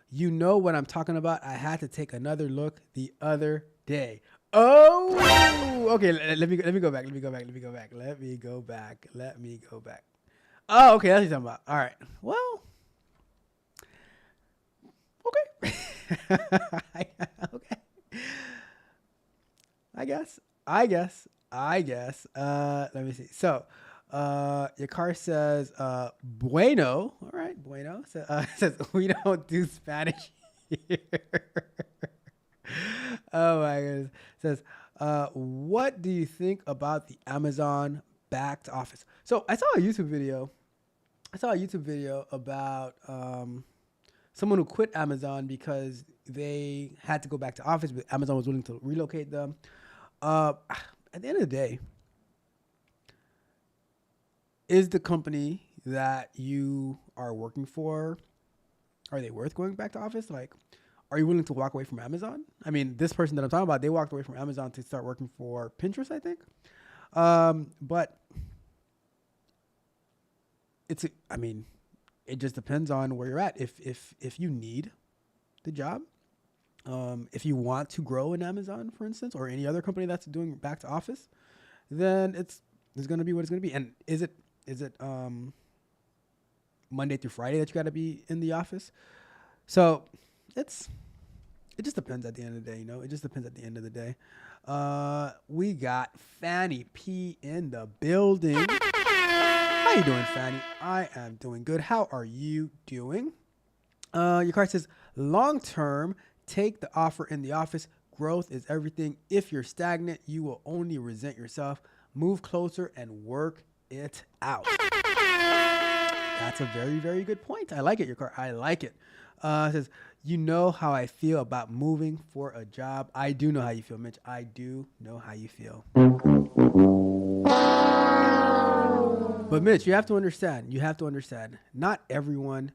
you know what I'm talking about. I had to take another look the other day. Oh, okay. Let me go back. Oh, okay. That's what you're talking about. All right. Well, okay. Okay. I guess. Let me see. So, your car says, bueno. All right. Bueno. Says, we don't do Spanish here. Oh my goodness. Says, what do you think about the Amazon backed office? So I saw a YouTube video about, someone who quit Amazon because they had to go back to office, but Amazon was willing to relocate them. At the end of the day, is the company that you are working for, are they worth going back to office? Like, are you willing to walk away from Amazon? I mean, this person that I'm talking about, they walked away from Amazon to start working for Pinterest, I think. But it just depends on where you're at. If you need the job, if you want to grow in Amazon, for instance, or any other company that's doing back to office, then it's going to be what it's going to be. And is it Monday through Friday that you got to be in the office? So it just depends at the end of the day, you know. It just depends at the end of the day. We got Fanny P in the building. How you doing, Fanny? I am doing good. How are you doing? Your card says, long term, take the offer in the office. Growth is everything. If you're stagnant, you will only resent yourself. Move closer and work it out. That's a very, very good point. I like it, your card. I like it. It says, you know how I feel about moving for a job. I do know how you feel, Mitch. I do know how you feel. But Mitch, you have to understand. Not everybody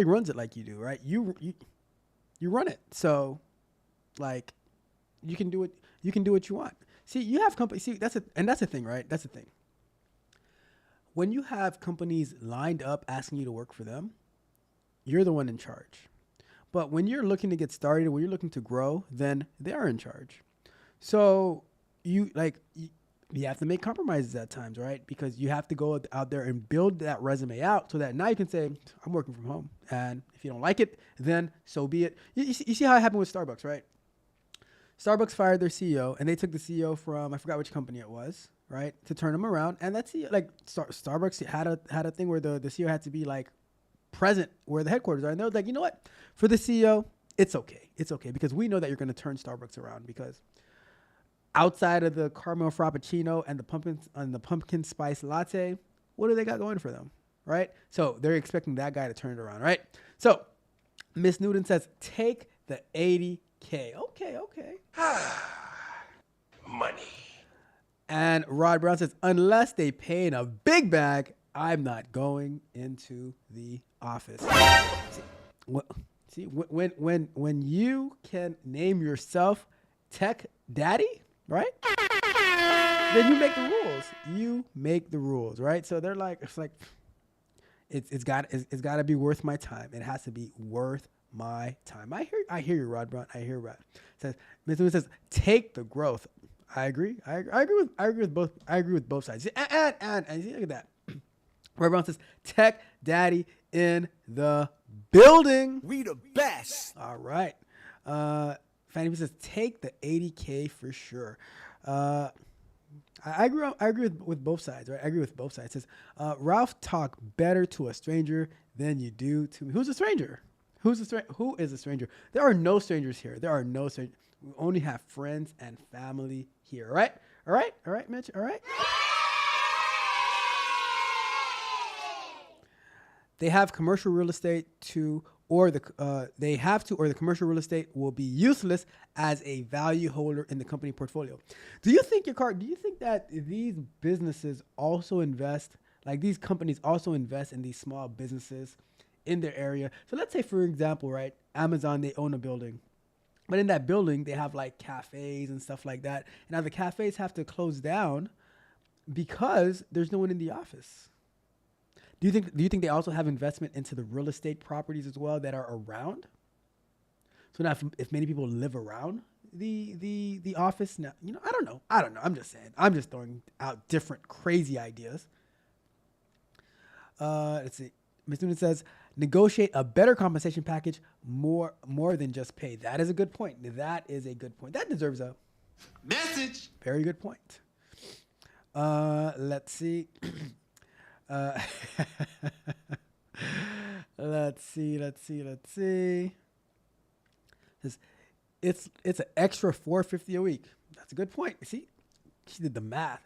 runs it like you do, right? You run it. So like you can do it. You can do what you want. See, you have companies. See, that's the thing, right? That's the thing. When you have companies lined up asking you to work for them, you're the one in charge. But when you're looking to get started, when you're looking to grow, then they are in charge. So you have to make compromises at times, right? Because you have to go out there and build that resume out so that now you can say, I'm working from home. And if you don't like it, then so be it. You see how it happened with Starbucks, right? Starbucks fired their CEO, and they took the CEO from, I forgot which company it was, right, to turn him around. And that CEO, like Starbucks had a thing where the CEO had to be like present where the headquarters are. And they was like, you know what? For the CEO, it's okay. It's okay because we know that you're going to turn Starbucks around because outside of the caramel frappuccino and the pumpkin spice latte, what do they got going for them, right? So they're expecting that guy to turn it around, right? So Miss Newton says, take the 80K. Okay. Money. And Rod Brown says, unless they pay in a big bag, I'm not going into the office. When you can name yourself Tech Daddy, right? Then you make the rules. You make the rules, right? So they're like, it's got to be worth my time. It has to be worth my time. I hear you, Rod Brown. I hear Rod. Mr. says, take the growth. I agree. I agree with both sides. And see, look at that. Rod Brown says, Tech Daddy in the building. We the best. All right. Fanny P says, take the 80K for sure. I agree with both sides, right? I agree with both sides. It says, Ralph, talk better to a stranger than you do to me. Who's a stranger? Who is a stranger? There are no strangers here. There are no strangers. We only have friends and family here, all right? All right, Mitch, all right? They have commercial real estate or the commercial real estate will be useless as a value holder in the company portfolio. Do you think that these businesses also invest, like these companies also invest in these small businesses in their area? So let's say, for example, right, Amazon, they own a building, but in that building, they have like cafes and stuff like that. And now the cafes have to close down because there's no one in the office. Do you think they also have investment into the real estate properties as well that are around? So now if many people live around the office, now, I don't know. I'm just saying. I'm just throwing out different crazy ideas. Let's see. Ms. Noonan says, negotiate a better compensation package, more than just pay. That is a good point. That deserves a Message. very good point. Let's see. Let's see. It's an extra $450 a week. That's a good point. See, she did the math.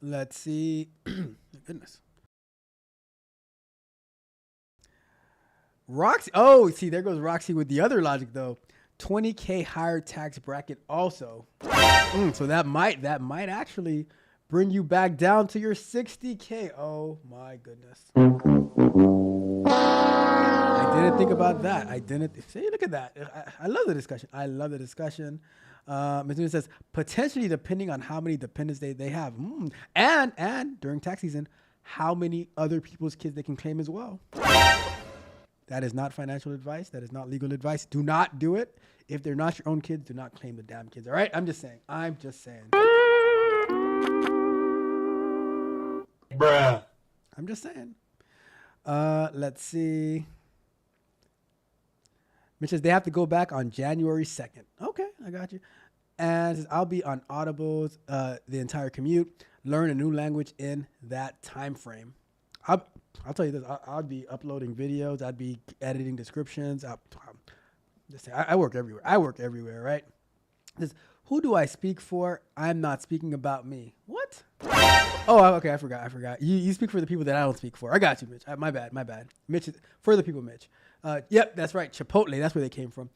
Let's see. Goodness. Roxy. Oh, see, there goes Roxy with the other logic though. 20K higher tax bracket also. So that might actually bring you back down to your 60K. Oh my goodness. I didn't think about that. See, look at that. I love the discussion. Ms. Newman says, potentially depending on how many dependents they have. And during tax season, how many other people's kids they can claim as well. That is not financial advice. That is not legal advice. Do not do it. If they're not your own kids, do not claim the damn kids. All right? I'm just saying. Bruh. I'm just saying. Let's see. Mitch says they have to go back on January 2nd. Okay, I got you. And says, I'll be on Audibles the entire commute. Learn a new language in that time frame. I'll tell you this. I'll be uploading videos. I'd be editing descriptions. I work everywhere. Right? Says, who do I speak for? I'm not speaking about me. What? Oh, okay. I forgot. You speak for the people that I don't speak for. I got you, Mitch. My bad. Mitch, for the people, Mitch. Yep, that's right. Chipotle. That's where they came from.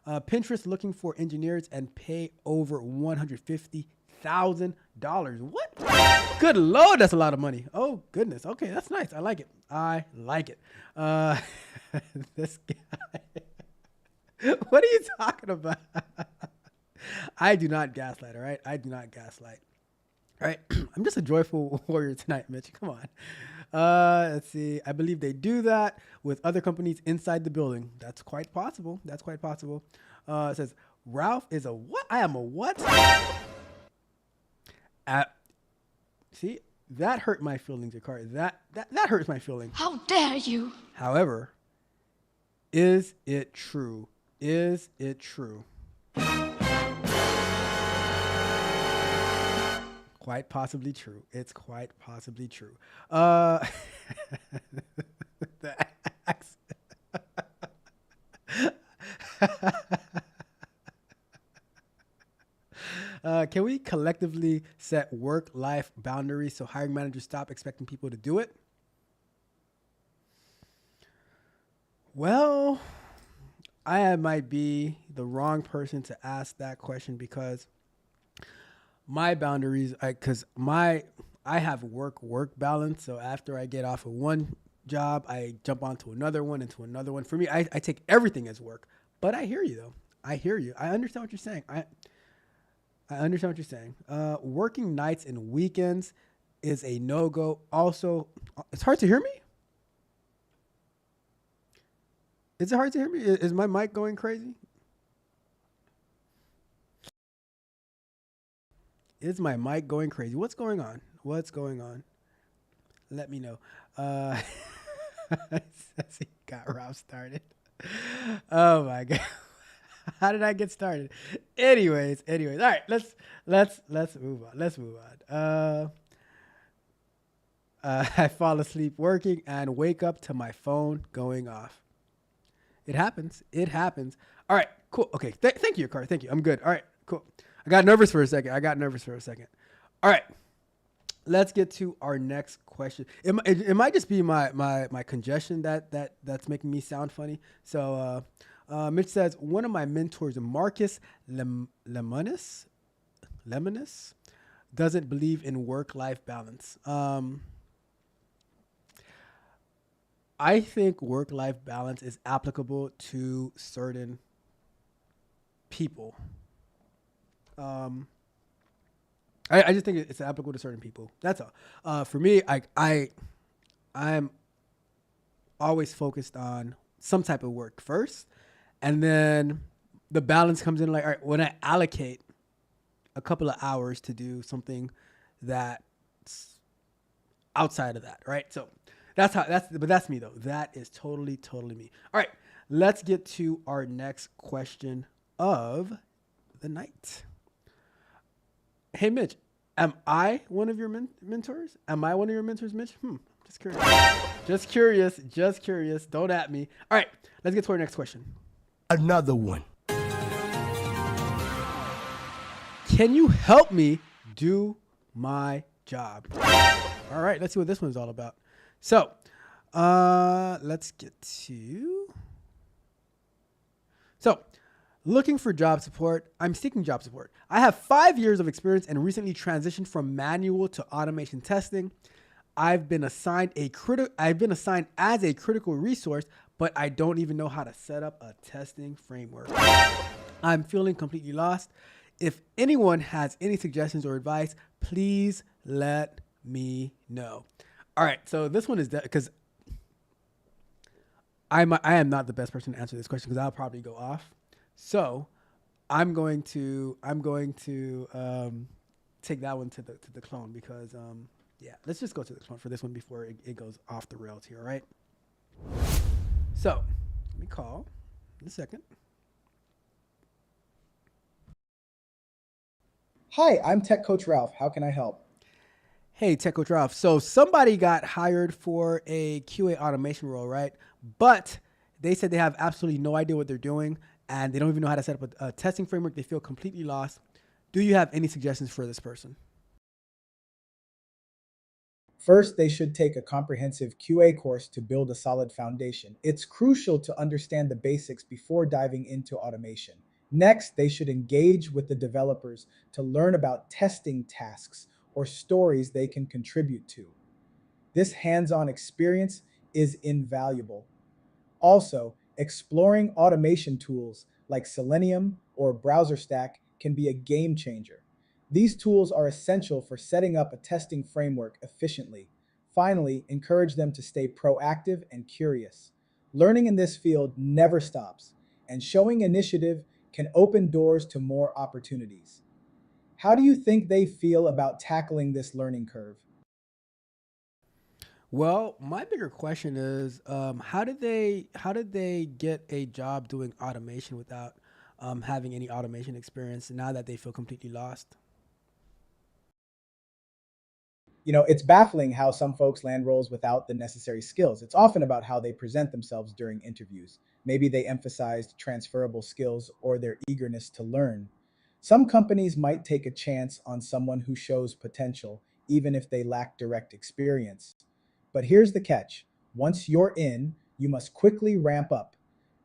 Pinterest looking for engineers and pay over $150,000. What? Good Lord, that's a lot of money. Oh goodness. Okay, that's nice. I like it. This guy. What are you talking about? I do not gaslight. All right. All right. I'm just a joyful warrior tonight, Mitch. Come on. Let's see. I believe they do that with other companies inside the building. That's quite possible. It says, Ralph is a what? I am a what? See, that hurt my feelings, Jakari. That hurts my feelings. How dare you? However, is it true? Quite possibly true. It's quite possibly true. The can we collectively set work-life boundaries so hiring managers stop expecting people to do it? Well, I might be the wrong person to ask that question because my boundaries, because I have work balance. So after I get off of one job, I jump onto another one, into another one. For me, I take everything as work. But I hear you though. I hear you. I understand what you're saying. I understand what you're saying. Working nights and weekends is a no-go. Also, it's hard to hear me. Is it hard to hear me? Is my mic going crazy? Is my mic going crazy? What's going on? What's going on? Let me know. Got Rob started. Oh my god. How did I get started? Anyways. All right, let's move on. Let's move on. I fall asleep working and wake up to my phone going off. It happens. All right, cool. Okay, thank you, Car. Thank you. I'm good. All right, cool. I got nervous for a second. All right, let's get to our next question. It might just be my congestion that's making me sound funny. So Mitch says, one of my mentors, Marcus Lemonis, doesn't believe in work-life balance. I think work-life balance is applicable to certain people. I just think it's applicable to certain people. That's all. For me, I'm always focused on some type of work first, and then the balance comes in. Like, all right, when I allocate a couple of hours to do something that's outside of that, right? So but that's me though. That is totally me. All right, let's get to our next question of the night. Hey, Mitch, am I one of your mentors? Am I one of your mentors, Mitch? Just curious. Don't at me. All right, let's get to our next question. Another one. Can you help me do my job? All right, let's see what this one's all about. So, let's get to... So, looking for job support. I'm seeking job support. I have 5 years of experience and recently transitioned from manual to automation testing. I've been assigned as a critical resource, but I don't even know how to set up a testing framework. I'm feeling completely lost. If anyone has any suggestions or advice, please let me know. All right, so this one is because I am not the best person to answer this question because I'll probably go off. So I'm going to take that one to the clone because yeah, let's just go to the clone for this one before it goes off the rails here. All right. So let me call in a second. Hi, I'm Tech Coach Ralph. How can I help? Hey, Tech Coach Ralph. So somebody got hired for a QA automation role, right? But they said they have absolutely no idea what they're doing and they don't even know how to set up a testing framework. They feel completely lost. Do you have any suggestions for this person? First, they should take a comprehensive QA course to build a solid foundation. It's crucial to understand the basics before diving into automation. Next, they should engage with the developers to learn about testing tasks or stories they can contribute to. This hands-on experience is invaluable. Also, exploring automation tools like Selenium or BrowserStack can be a game changer. These tools are essential for setting up a testing framework efficiently. Finally, encourage them to stay proactive and curious. Learning in this field never stops, and showing initiative can open doors to more opportunities. How do you think they feel about tackling this learning curve? Well, my bigger question is, how did they get a job doing automation without having any automation experience now that they feel completely lost? It's baffling how some folks land roles without the necessary skills. It's often about how they present themselves during interviews. Maybe they emphasized transferable skills or their eagerness to learn. Some companies might take a chance on someone who shows potential, even if they lack direct experience. But here's the catch. Once you're in, you must quickly ramp up.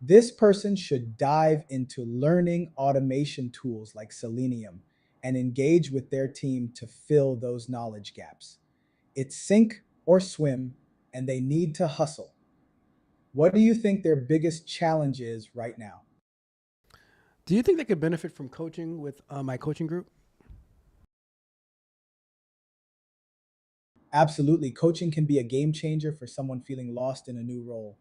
This person should dive into learning automation tools like Selenium and engage with their team to fill those knowledge gaps. It's sink or swim, and they need to hustle. What do you think their biggest challenge is right now? Do you think they could benefit from coaching with my coaching group? Absolutely. Coaching can be a game changer for someone feeling lost in a new role.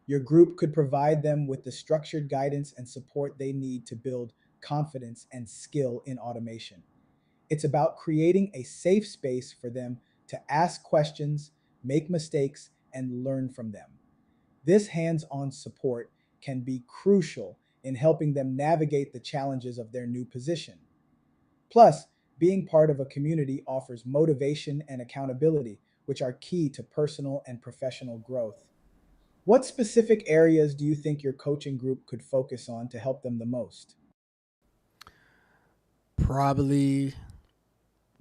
Your group could provide them with the structured guidance and support they need to build confidence and skill in automation. It's about creating a safe space for them to ask questions, make mistakes, and learn from them. This hands-on support can be crucial in helping them navigate the challenges of their new position. Plus, being part of a community offers motivation and accountability, which are key to personal and professional growth. What specific areas do you think your coaching group could focus on to help them the most? Probably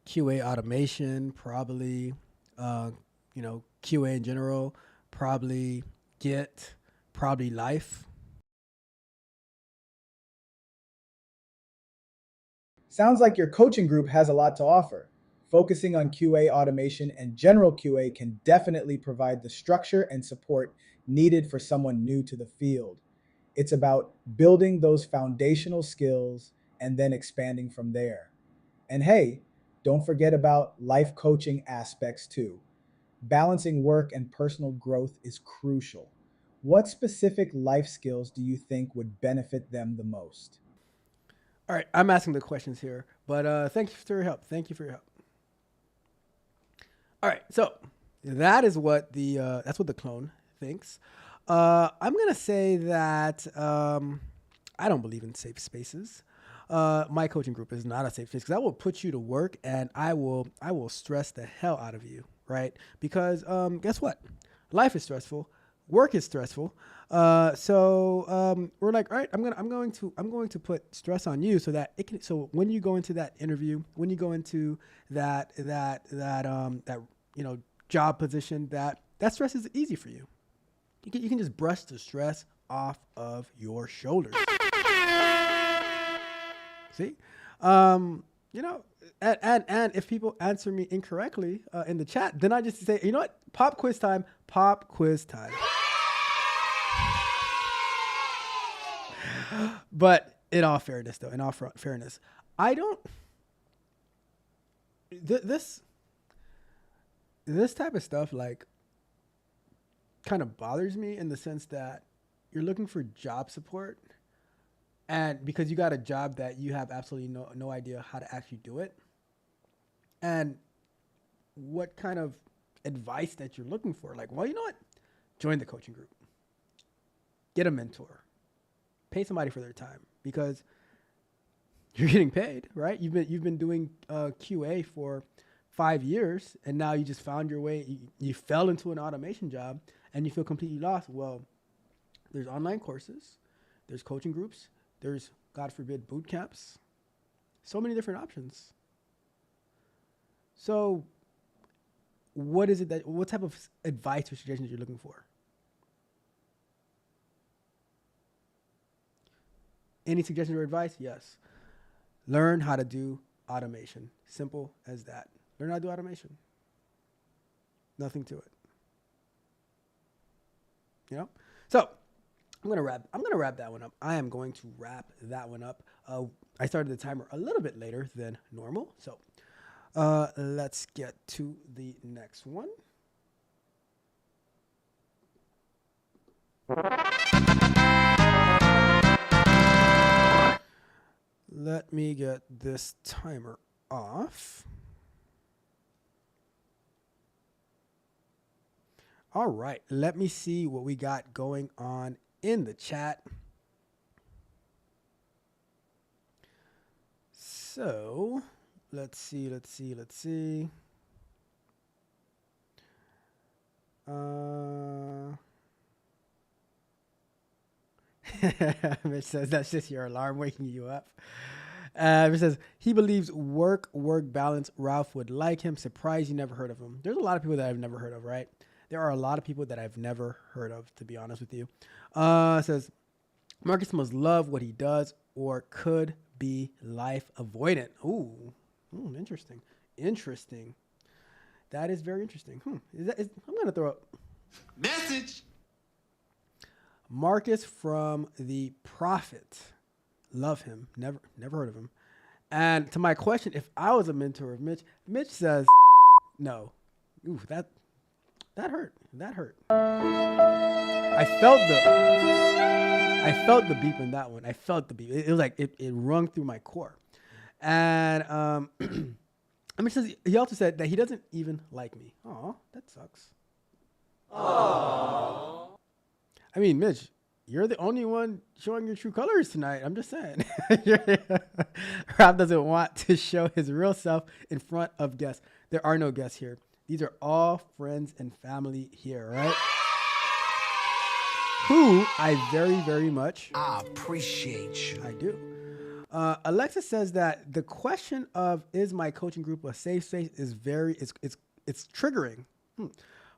QA automation, probably, QA in general, probably Git, probably life. Sounds like your coaching group has a lot to offer. Focusing on QA automation and general QA can definitely provide the structure and support needed for someone new to the field. It's about building those foundational skills and then expanding from there. And hey, don't forget about life coaching aspects too. Balancing work and personal growth is crucial. What specific life skills do you think would benefit them the most? All right, I'm asking the questions here, but thank you for your help. Thank you for your help. All right, so that's what the clone thinks. I'm gonna say that I don't believe in safe spaces. My coaching group is not a safe space because I will put you to work and I will stress the hell out of you, right? Because guess what? Life is stressful. Work is stressful. So we're like, all right, I'm going to put stress on you so that it can. So when you go into that interview, when you go into that job position, that stress is easy for you. You can just brush the stress off of your shoulders. See, and if people answer me incorrectly in the chat, then I just say, you know what? Pop quiz time. Pop quiz time. But in all fairness, I don't. This type of stuff like kind of bothers me in the sense that you're looking for job support, and because you got a job that you have absolutely no idea how to actually do it, and what kind of advice that you're looking for. Like, well, you know what? Join the coaching group. Get a mentor. Pay somebody for their time because you're getting paid, right? You've been doing QA for 5 years, and now you just found your way. You fell into an automation job, and you feel completely lost. Well, there's online courses, there's coaching groups, there's, God forbid, boot camps. So many different options. So, what type of advice or suggestions you're looking for? Any suggestions or advice? Yes. Learn how to do automation. Simple as that. Learn how to do automation. Nothing to it. You know? So I'm gonna wrap that one up. I am going to wrap that one up. I started the timer a little bit later than normal. So let's get to the next one. Let me get this timer off. All right, let me see what we got going on in the chat. So, let's see. Mitch says that's just your alarm waking you up. It says he believes work balance. Ralph would like him. Surprised you never heard of him. There's a lot of people that I've never heard of, right? There are a lot of people that I've never heard of, to be honest with you. It says Marcus must love what he does or could be life avoidant. Ooh, interesting. Interesting. That is very interesting. I'm going to throw up. Message. Marcus from The Prophet. Love him. Never heard of him. And to my question, if I was a mentor of Mitch, Mitch says no. Ooh, that hurt. That hurt. I felt the beep in that one. I felt the beep. It was like it rung through my core. And I mean, he also said that he doesn't even like me. Aw, that sucks. Aww. I mean, Mitch, you're the only one showing your true colors tonight. I'm just saying. Rob doesn't want to show his real self in front of guests. There are no guests here. These are all friends and family here, right? Who I very, very much appreciate you. I do. Alexa says that the question of is my coaching group a safe space is it's triggering.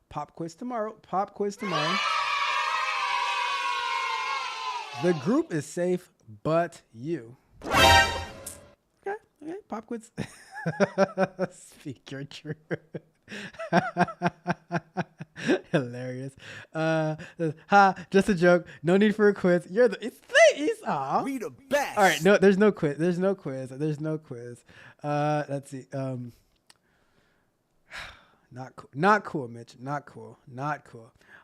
Pop quiz tomorrow. The group is safe, but you. Okay, pop quiz. Speak your truth. Hilarious. Just a joke. No need for a quiz. You're the aw. We the best. All right, no, there's no quiz. Let's see. Not cool, Mitch. Not cool.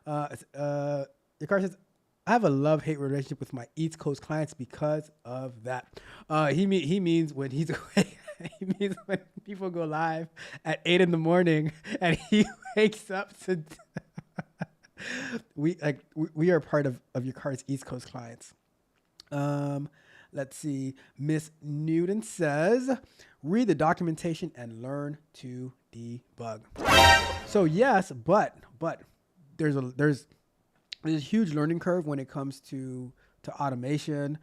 Your car says, I have a love-hate relationship with my East Coast clients because of that. He means when he means when people go live at 8 a.m. and he wakes up to. We are part of your car's East Coast clients. Let's see. Miss Newton says, read the documentation and learn to debug. So yes, but there's a huge learning curve when it comes to automation,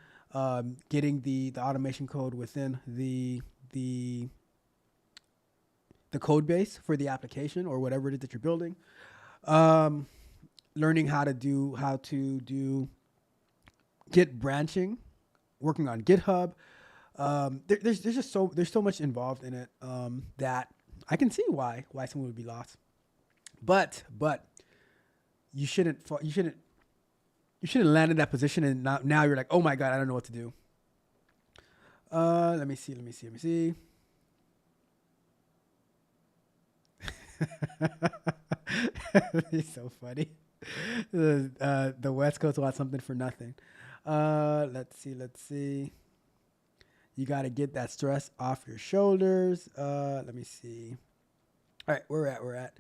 getting the automation code within the code base for the application or whatever it is that you're building. Learning how to do Git branching, working on GitHub. There's so much involved in it that I can see why someone would be lost. But you shouldn't land in that position and now you're like, oh my God, I don't know what to do. Let me see. It's so funny. The West Coast wants something for nothing. Let's see. You got to get that stress off your shoulders. Let me see. All right, we're at.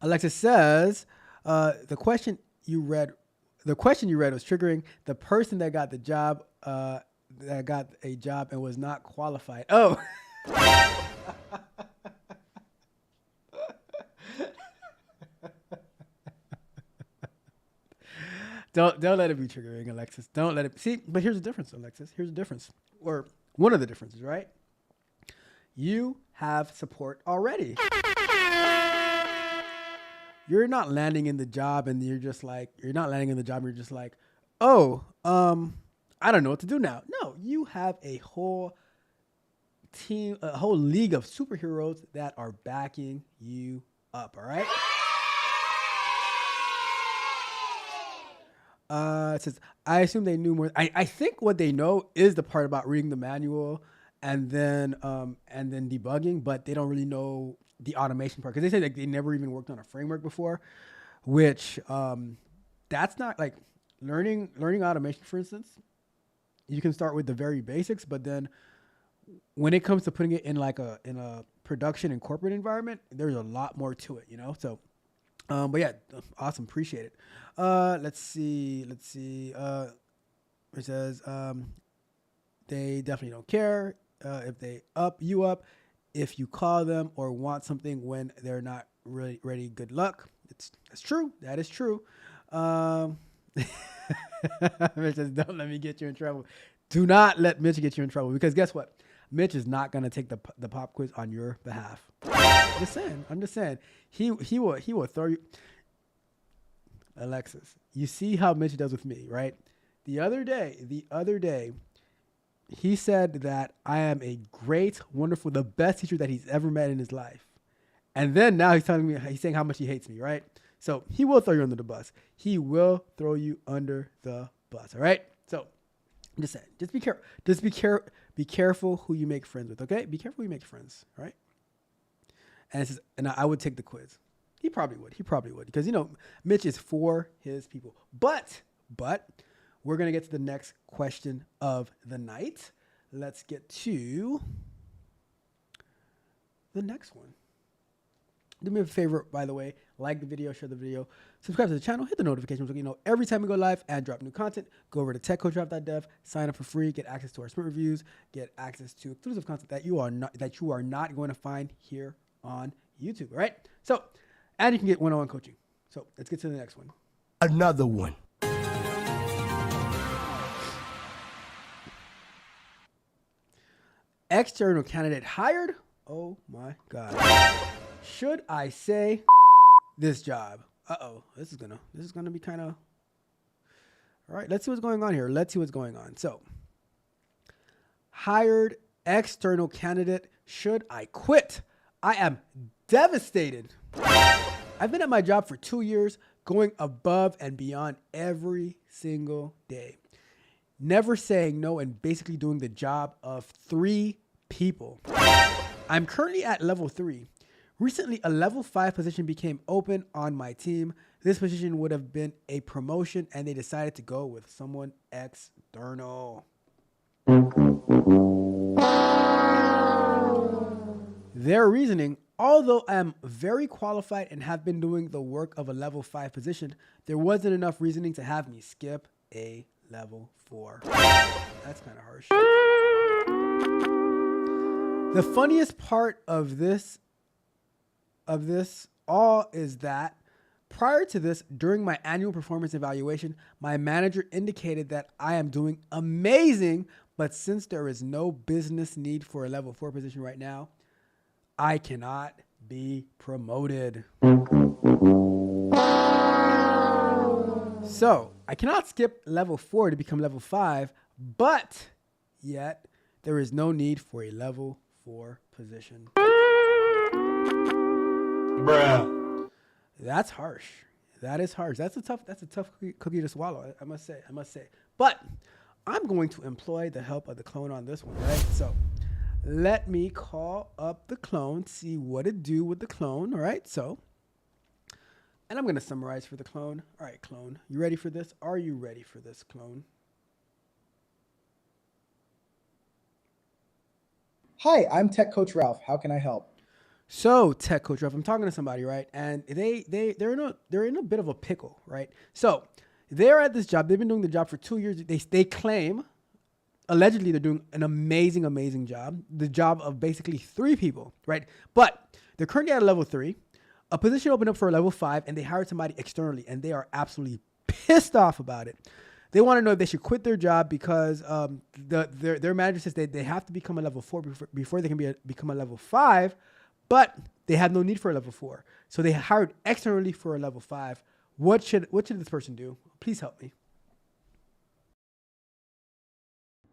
Alexa says, the question you read was triggering. The person that got the job, that got a job and was not qualified. Oh. Don't let it be triggering, Alexis. Don't let it see. But here's the difference, Alexis. Here's the difference, or one of the differences, right? You have support already. You're not landing in the job, and you're just like, oh, I don't know what to do now. No, you have a whole team, a whole league of superheroes that are backing you up. All right. It says, I assume they knew more. I think what they know is the part about reading the manual and then debugging, but they don't really know the automation part because they say like they never even worked on a framework before, which that's not like learning automation, for instance. You can start with the very basics, but then when it comes to putting it in in a production and corporate environment, there's a lot more to it, you know? So, but yeah, awesome. Appreciate it. Let's see. It says, they definitely don't care if they up you up, if you call them or want something when they're not really ready. Good luck. That's true. That is true. Mitch says, don't let me get you in trouble. Do not let Mitch get you in trouble because guess what? Mitch is not going to take the pop quiz on your behalf. I'm just saying. He will throw you. Alexis, you see how Mitch does with me, right? The other day, he said that I am a great, wonderful, the best teacher that he's ever met in his life. And then now he's telling me, he's saying how much he hates me, right? So he will throw you under the bus. He will throw you under the bus, all right? So I'm just saying, just be careful. Be careful who you make friends with, okay? Be careful who you make friends, all right? And I would take the quiz. He probably would. Because, Mitch is for his people. But we're going to get to the next question of the night. Let's get to the next one. Do me a favor, by the way, like the video, share the video, subscribe to the channel, hit the notifications so you know every time we go live and drop new content. Go over to techcoachralph.dev, sign up for free, get access to our sprint reviews, get access to exclusive content that you are not going to find here on YouTube. All right? So, and you can get one-on-one coaching. So let's get to the next one. Another one. External candidate hired. Oh my God. Should I say this job? This is gonna be kind of. All right, let's see what's going on here. So, hired external candidate. Should I quit? I am devastated. I've been at my job for 2 years, going above and beyond every single day. Never saying no and basically doing the job of 3 people. I'm currently at level 3. Recently, a level 5 position became open on my team. This position would have been a promotion, and they decided to go with someone external. Their reasoning, although I am very qualified and have been doing the work of a level 5 position, there wasn't enough reasoning to have me skip a level 4. That's kind of harsh. The funniest part of this all is that prior to this, during my annual performance evaluation, my manager indicated that I am doing amazing, but since there is no business need for a level 4 position right now, I cannot be promoted. So I cannot skip level 4 to become level 5, but yet there is no need for a level 4 position. Bruh. That's harsh. That is harsh. That's a tough cookie to swallow, I must say. But I'm going to employ the help of the clone on this one, right? So let me call up the clone, see what it do with the clone, all right? So, and I'm going to summarize for the clone. All right, clone, you ready for this? Are you ready for this, clone? Hi, I'm Tech Coach Ralph. How can I help? So, Tech Coach Ralph, I'm talking to somebody, right? And they're in a bit of a pickle, right? So, they're at this job. They've been doing the job for 2 years. They claim, allegedly, they're doing an amazing job. The job of basically 3 people, right? But they're currently at a level 3. A position opened up for a level 5, and they hired somebody externally, and they are absolutely pissed off about it. They want to know if they should quit their job because their manager says they have to become a level 4 before they can become a level 5, but they have no need for a level 4. So they hired externally for a level 5. What should this person do? Please help me.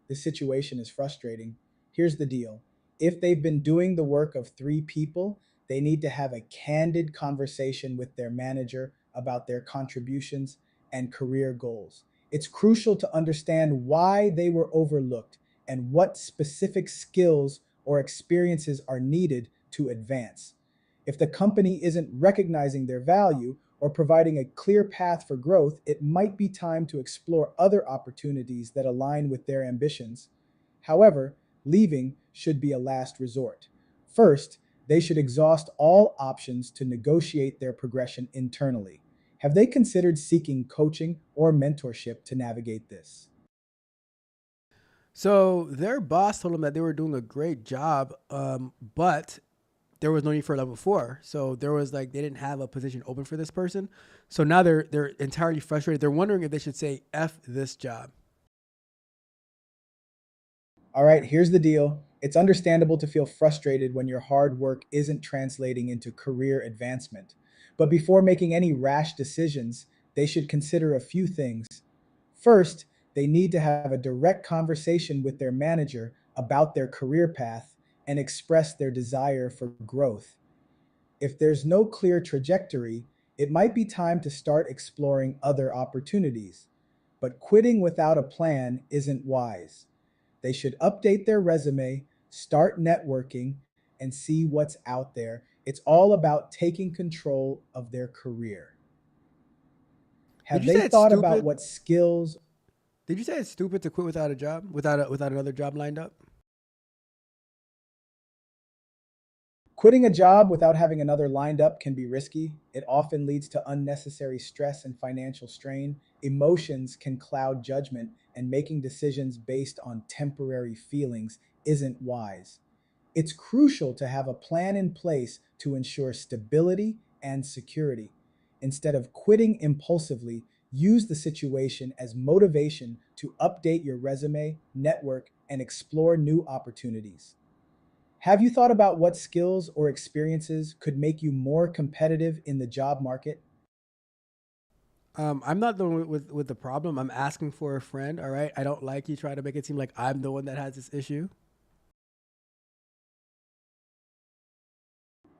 This situation is frustrating. Here's the deal. If they've been doing the work of 3 people, they need to have a candid conversation with their manager about their contributions and career goals. It's crucial to understand why they were overlooked and what specific skills or experiences are needed to advance. If the company isn't recognizing their value or providing a clear path for growth, it might be time to explore other opportunities that align with their ambitions. However, leaving should be a last resort. First, they should exhaust all options to negotiate their progression internally. Have they considered seeking coaching or mentorship to navigate this? So their boss told them that they were doing a great job, but there was no need for a level 4. So there was they didn't have a position open for this person. So now they're entirely frustrated. They're wondering if they should say F this job. All right, here's the deal. It's understandable to feel frustrated when your hard work isn't translating into career advancement. But before making any rash decisions, they should consider a few things. First, They need to have a direct conversation with their manager about their career path and express their desire for growth. If there's no clear trajectory, it might be time to start exploring other opportunities. But quitting without a plan isn't wise. They should update their resume, start networking, and see what's out there. It's all about taking control of their career. Did Have you they say it's thought about stupid? what skills? Did you say it's stupid to quit without a job, without another job lined up? Quitting a job without having another lined up can be risky. It often leads to unnecessary stress and financial strain. Emotions can cloud judgment, and making decisions based on temporary feelings isn't wise. It's crucial to have a plan in place to ensure stability and security. Instead of quitting impulsively, use the situation as motivation to update your resume, network, and explore new opportunities. Have you thought about what skills or experiences could make you more competitive in the job market? I'm not the one with the problem. I'm asking for a friend. All right. I don't like you trying to make it seem like I'm the one that has this issue.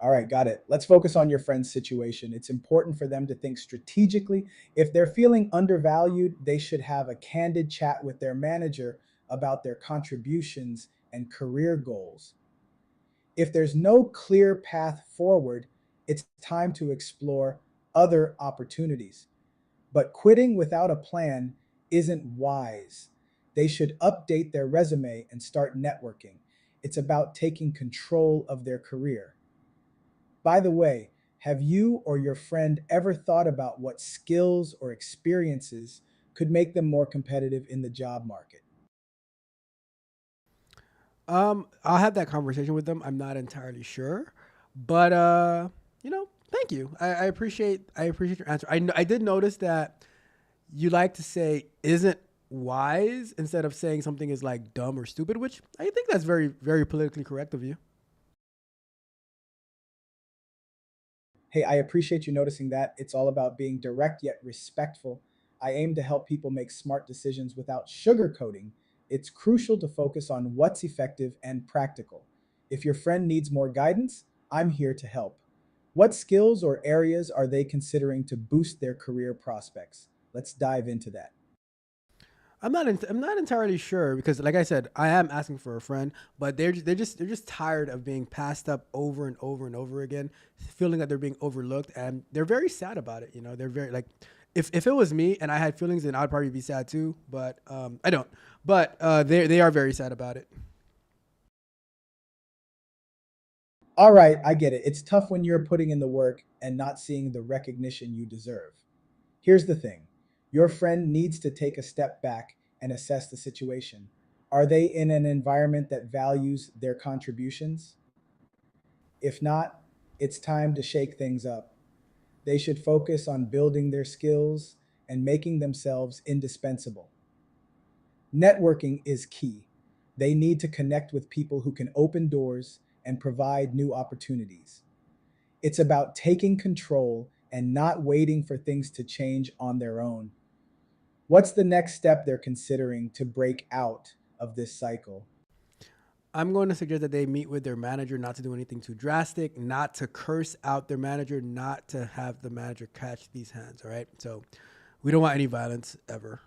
All right, got it. Let's focus on your friend's situation. It's important for them to think strategically. If they're feeling undervalued, they should have a candid chat with their manager about their contributions and career goals. If there's no clear path forward, it's time to explore other opportunities. But quitting without a plan isn't wise. They should update their resume and start networking. It's about taking control of their career. By the way, have you or your friend ever thought about what skills or experiences could make them more competitive in the job market? I'll have that conversation with them. I'm not entirely sure, but thank you. I appreciate your answer. I did notice that you like to say isn't wise instead of saying something is like dumb or stupid, which I think that's very very politically correct of you. Hey, I appreciate you noticing that. It's all about being direct yet respectful. I aim to help people make smart decisions without sugarcoating. It's crucial to focus on what's effective and practical. If your friend needs more guidance, I'm here to help. What skills or areas are they considering to boost their career prospects? Let's dive into that. I'm not entirely sure because, like I said, I am asking for a friend, but they're just tired of being passed up over and over and over again, feeling that they're being overlooked, and they're very sad about it. They're very like, if it was me and I had feelings, then I'd probably be sad too. But I don't. But they are very sad about it. All right, I get it. It's tough when you're putting in the work and not seeing the recognition you deserve. Here's the thing, your friend needs to take a step back and assess the situation. Are they in an environment that values their contributions? If not, it's time to shake things up. They should focus on building their skills and making themselves indispensable. Networking is key. They need to connect with people who can open doors and provide new opportunities. It's about taking control and not waiting for things to change on their own. What's the next step they're considering to break out of this cycle? I'm going to suggest that they meet with their manager, not to do anything too drastic, not to curse out their manager, not to have the manager catch these hands. All right. So we don't want any violence ever.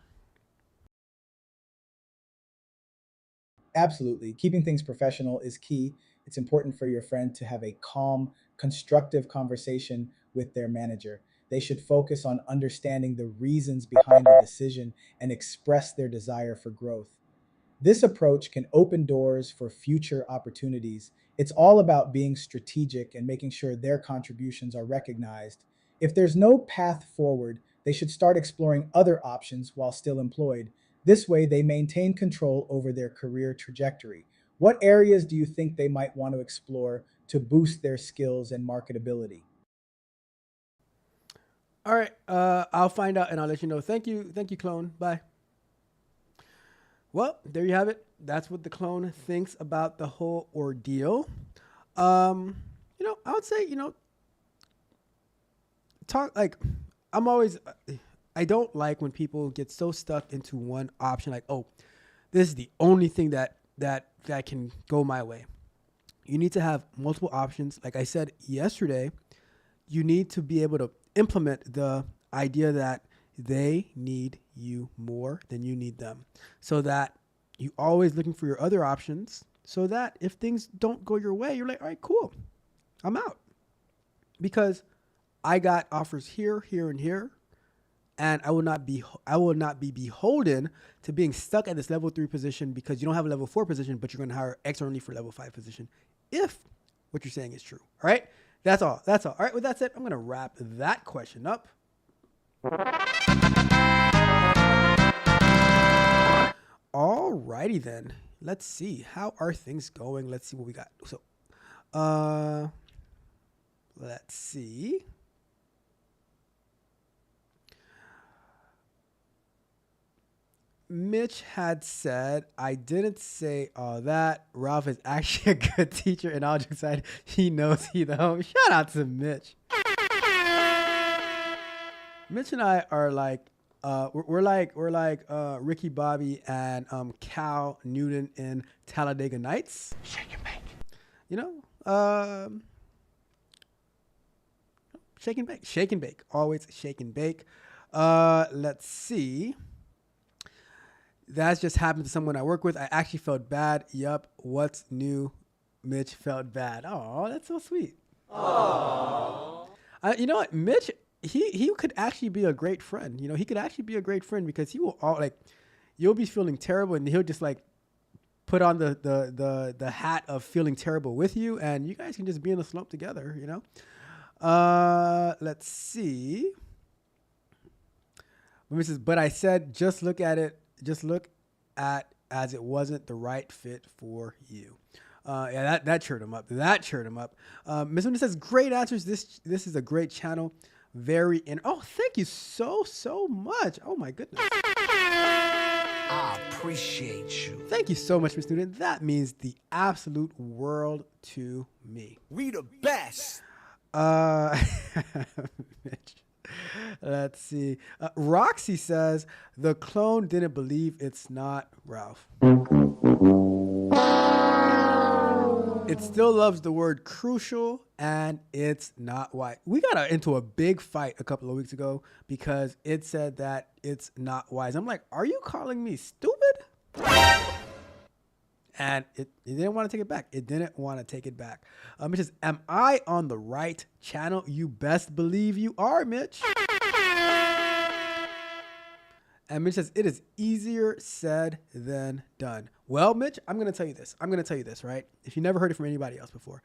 Absolutely. Keeping things professional is key. It's important for your friend to have a calm, constructive conversation with their manager. They should focus on understanding the reasons behind the decision and express their desire for growth. This approach can open doors for future opportunities. It's all about being strategic and making sure their contributions are recognized. If there's no path forward, they should start exploring other options while still employed. This way, they maintain control over their career trajectory. What areas do you think they might want to explore to boost their skills and marketability? All right. I'll find out and I'll let you know. Thank you. Thank you, clone. Bye. Well, there you have it. That's what the clone thinks about the whole ordeal. Um, I would say, talk like I'm always I don't like when people get so stuck into one option, like, oh, this is the only thing that can go my way. You need to have multiple options. Like I said yesterday, you need to be able to implement the idea that they need you more than you need them, so that you always looking for your other options, so that if things don't go your way, you're like, all right, cool, I'm out, because I got offers here, here, and here, and I will not be beholden to being stuck at this level 3 position because you don't have a level 4 position, but you're going to hire externally for level 5 position, if what you're saying is true. All right, that's all. All right, with that said, I'm going to wrap that question up. All righty then. Let's see, how are things going? Let's see what we got. So, let's see. Mitch had said, I didn't say all that. Ralph is actually a good teacher, and all jokes aside, he knows he's the home. Shout out to Mitch. Mitch and I are like, we're like Ricky Bobby and Cal Newton in Talladega Nights. Shake and bake. You know, shake and bake, always shake and bake. Let's see. That's just happened to someone I work with. I actually felt bad. Yup. What's new? Mitch felt bad. Oh, that's so sweet. Oh. You know what, Mitch? He could actually be a great friend. You know, he could actually be a great friend because he will you'll be feeling terrible, and he'll just like put on the hat of feeling terrible with you, and you guys can just be in a slump together. You know. Let's see. But I said, just look at as it wasn't the right fit for you. Yeah, that cheered him up. Miss Linda says, great answers. This is a great channel. Oh, thank you so much. Oh my goodness. I appreciate you. Thank you so much, Miss Newton. That means the absolute world to me. We the best. Mitch. Let's see. Roxy says, the clone didn't believe it's not Ralph. It still loves the word crucial, and it's not white. We got into a big fight a couple of weeks ago because it said that it's not wise. I'm like, are you calling me stupid? And it didn't want to take it back. It didn't want to take it back. Mitch says, am I on the right channel? You best believe you are, Mitch. And Mitch says, it is easier said than done. Well, Mitch, I'm going to tell you this, right? If you never heard it from anybody else before,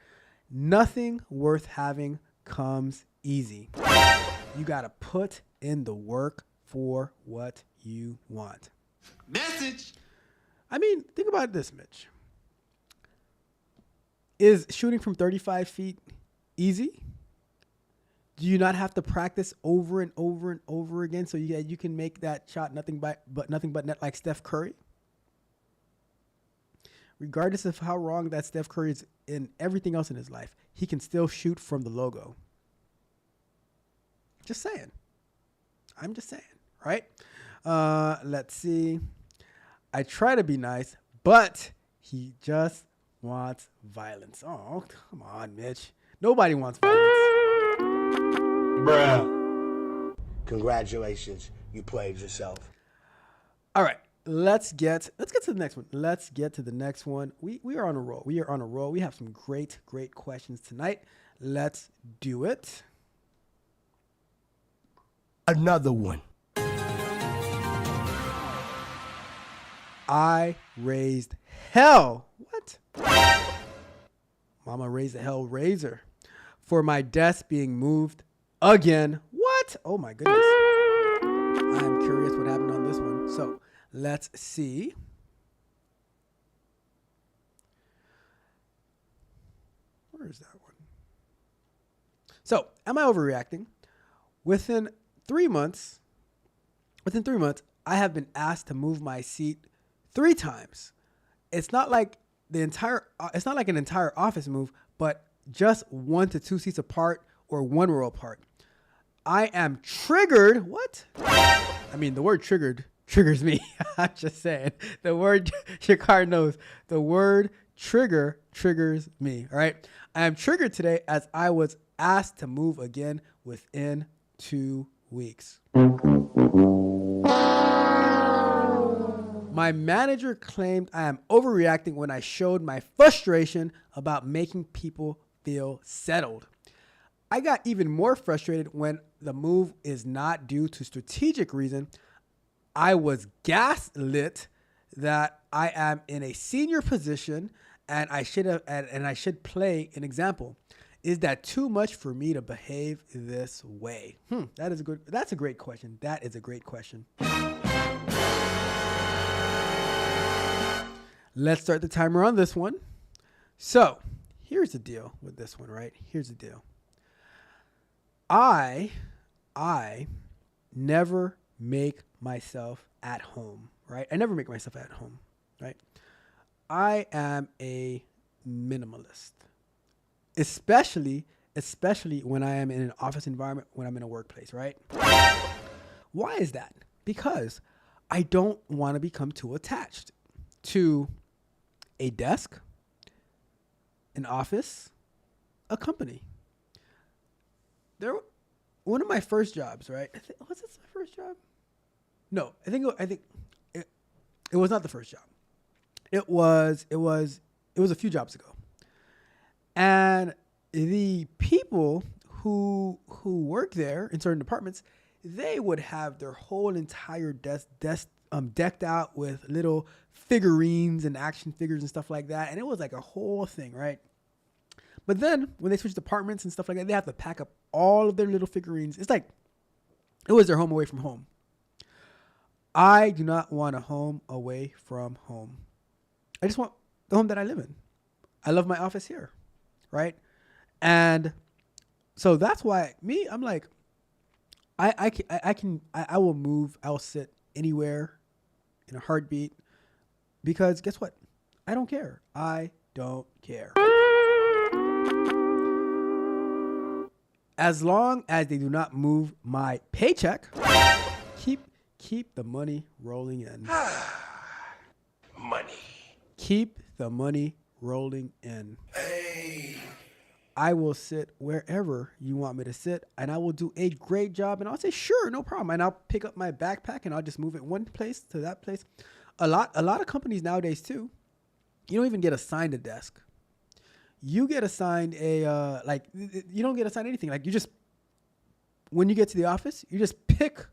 nothing worth having comes easy. You got to put in the work for what you want. Message. I mean, think about this, Mitch. Is shooting from 35 feet easy? Do you not have to practice over and over and over again so you can make that shot nothing but net like Steph Curry? Regardless of how wrong that Steph Curry is in everything else in his life, he can still shoot from the logo. Just saying. I'm just saying, right? Let's see. I try to be nice, but he just wants violence. Oh, come on, Mitch. Nobody wants violence. Bruh. Congratulations. You played yourself. All right. Let's get to the next one. We are on a roll. We have some great questions tonight. Let's do it. Another one. I raised hell. What? Mama raised a hell raiser for my desk being moved again. What? Oh my goodness. I'm curious what happened on this one. So let's see. Where is that one? So, am I overreacting? Within 3 months, I have been asked to move my seat 3 times. It's not like an entire office move, but just 1 to 2 seats apart or 1 row apart. I am triggered. What? I mean, the word triggered triggers me. I'm just saying. The word, your card knows, the word trigger triggers me. All right. I am triggered today as I was asked to move again within 2 weeks. My manager claimed I am overreacting when I showed my frustration about making people feel settled. I got even more frustrated when the move is not due to strategic reason. I was gaslit that I am in a senior position and I should play an example. Is that too much for me to behave this way? That's a great question. That is a great question. Let's start the timer on this one. So here's the deal with this one, right? Here's the deal. I never make myself at home, right? I never make myself at home, right? I am a minimalist, especially when I am in an office environment, when I'm in a workplace, right? Why is that? Because I don't want to become too attached to a desk, an office, a company. One of my first jobs, right? Was this my first job? No, I think it was not the first job. It was a few jobs ago. And the people who work there in certain departments, they would have their whole entire desk decked out with little figurines and action figures and stuff like that. And it was like a whole thing, right? But then when they switch departments and stuff like that, they have to pack up all of their little figurines. It's like it was their home away from home. I do not want a home away from home. I just want the home that I live in. I love my office here, right? And so that's why I'm like, I will move. I will sit anywhere in a heartbeat because guess what? I don't care. I don't care. As long as they do not move my paycheck, keep the money rolling in. Money. Keep the money rolling in. Hey. I will sit wherever you want me to sit, and I will do a great job. And I'll say, sure, no problem. And I'll pick up my backpack and I'll just move it one place to that place. A lot of companies nowadays too, you don't even get assigned a desk. You get assigned you don't get assigned anything. Like when you get to the office, you just pick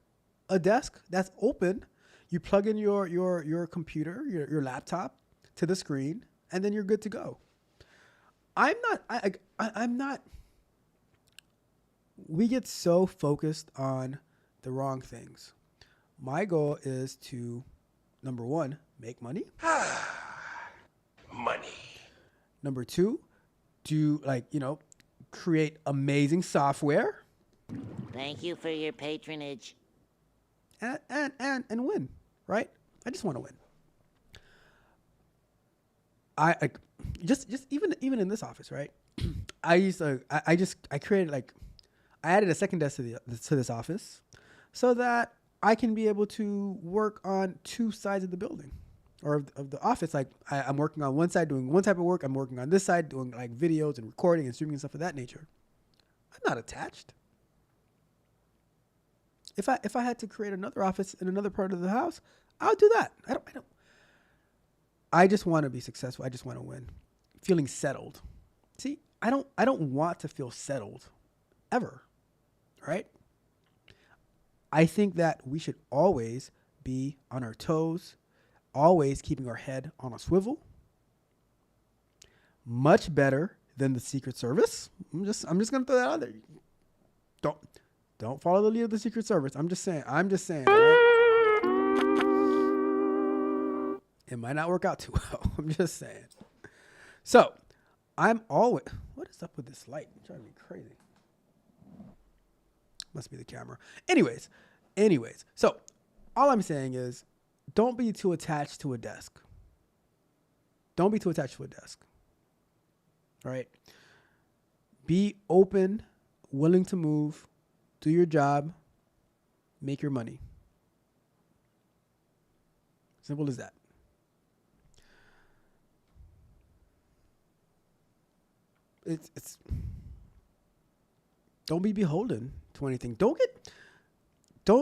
a desk that's open. You plug in your computer, your laptop to the screen, and then you're good to go. I'm not. We get so focused on the wrong things. My goal is to, number one, make money. Money. Number two, create amazing software. Thank you for your patronage. And win, right? I just want to win. I just even in this office, right? I added a second desk to this office so that I can be able to work on two sides of the building or of the office. Like I'm working on one side doing one type of work. I'm working on this side doing like videos and recording and streaming and stuff of that nature. I'm not attached. If I had to create another office in another part of the house, I'll do that. I just want to be successful. I just want to win. Feeling settled. See, I don't want to feel settled ever. Right? I think that we should always be on our toes, always keeping our head on a swivel. Much better than the Secret Service. I'm just gonna throw that out there. Don't follow the lead of the Secret Service. I'm just saying. Right? It might not work out too well. I'm just saying. So, what is up with this light? It's driving me crazy. Must be the camera. Anyways. So, all I'm saying is, don't be too attached to a desk. Don't be too attached to a desk. All right? Be open, willing to move do your job, make your money. Simple as that. It's don't be beholden to anything. Don't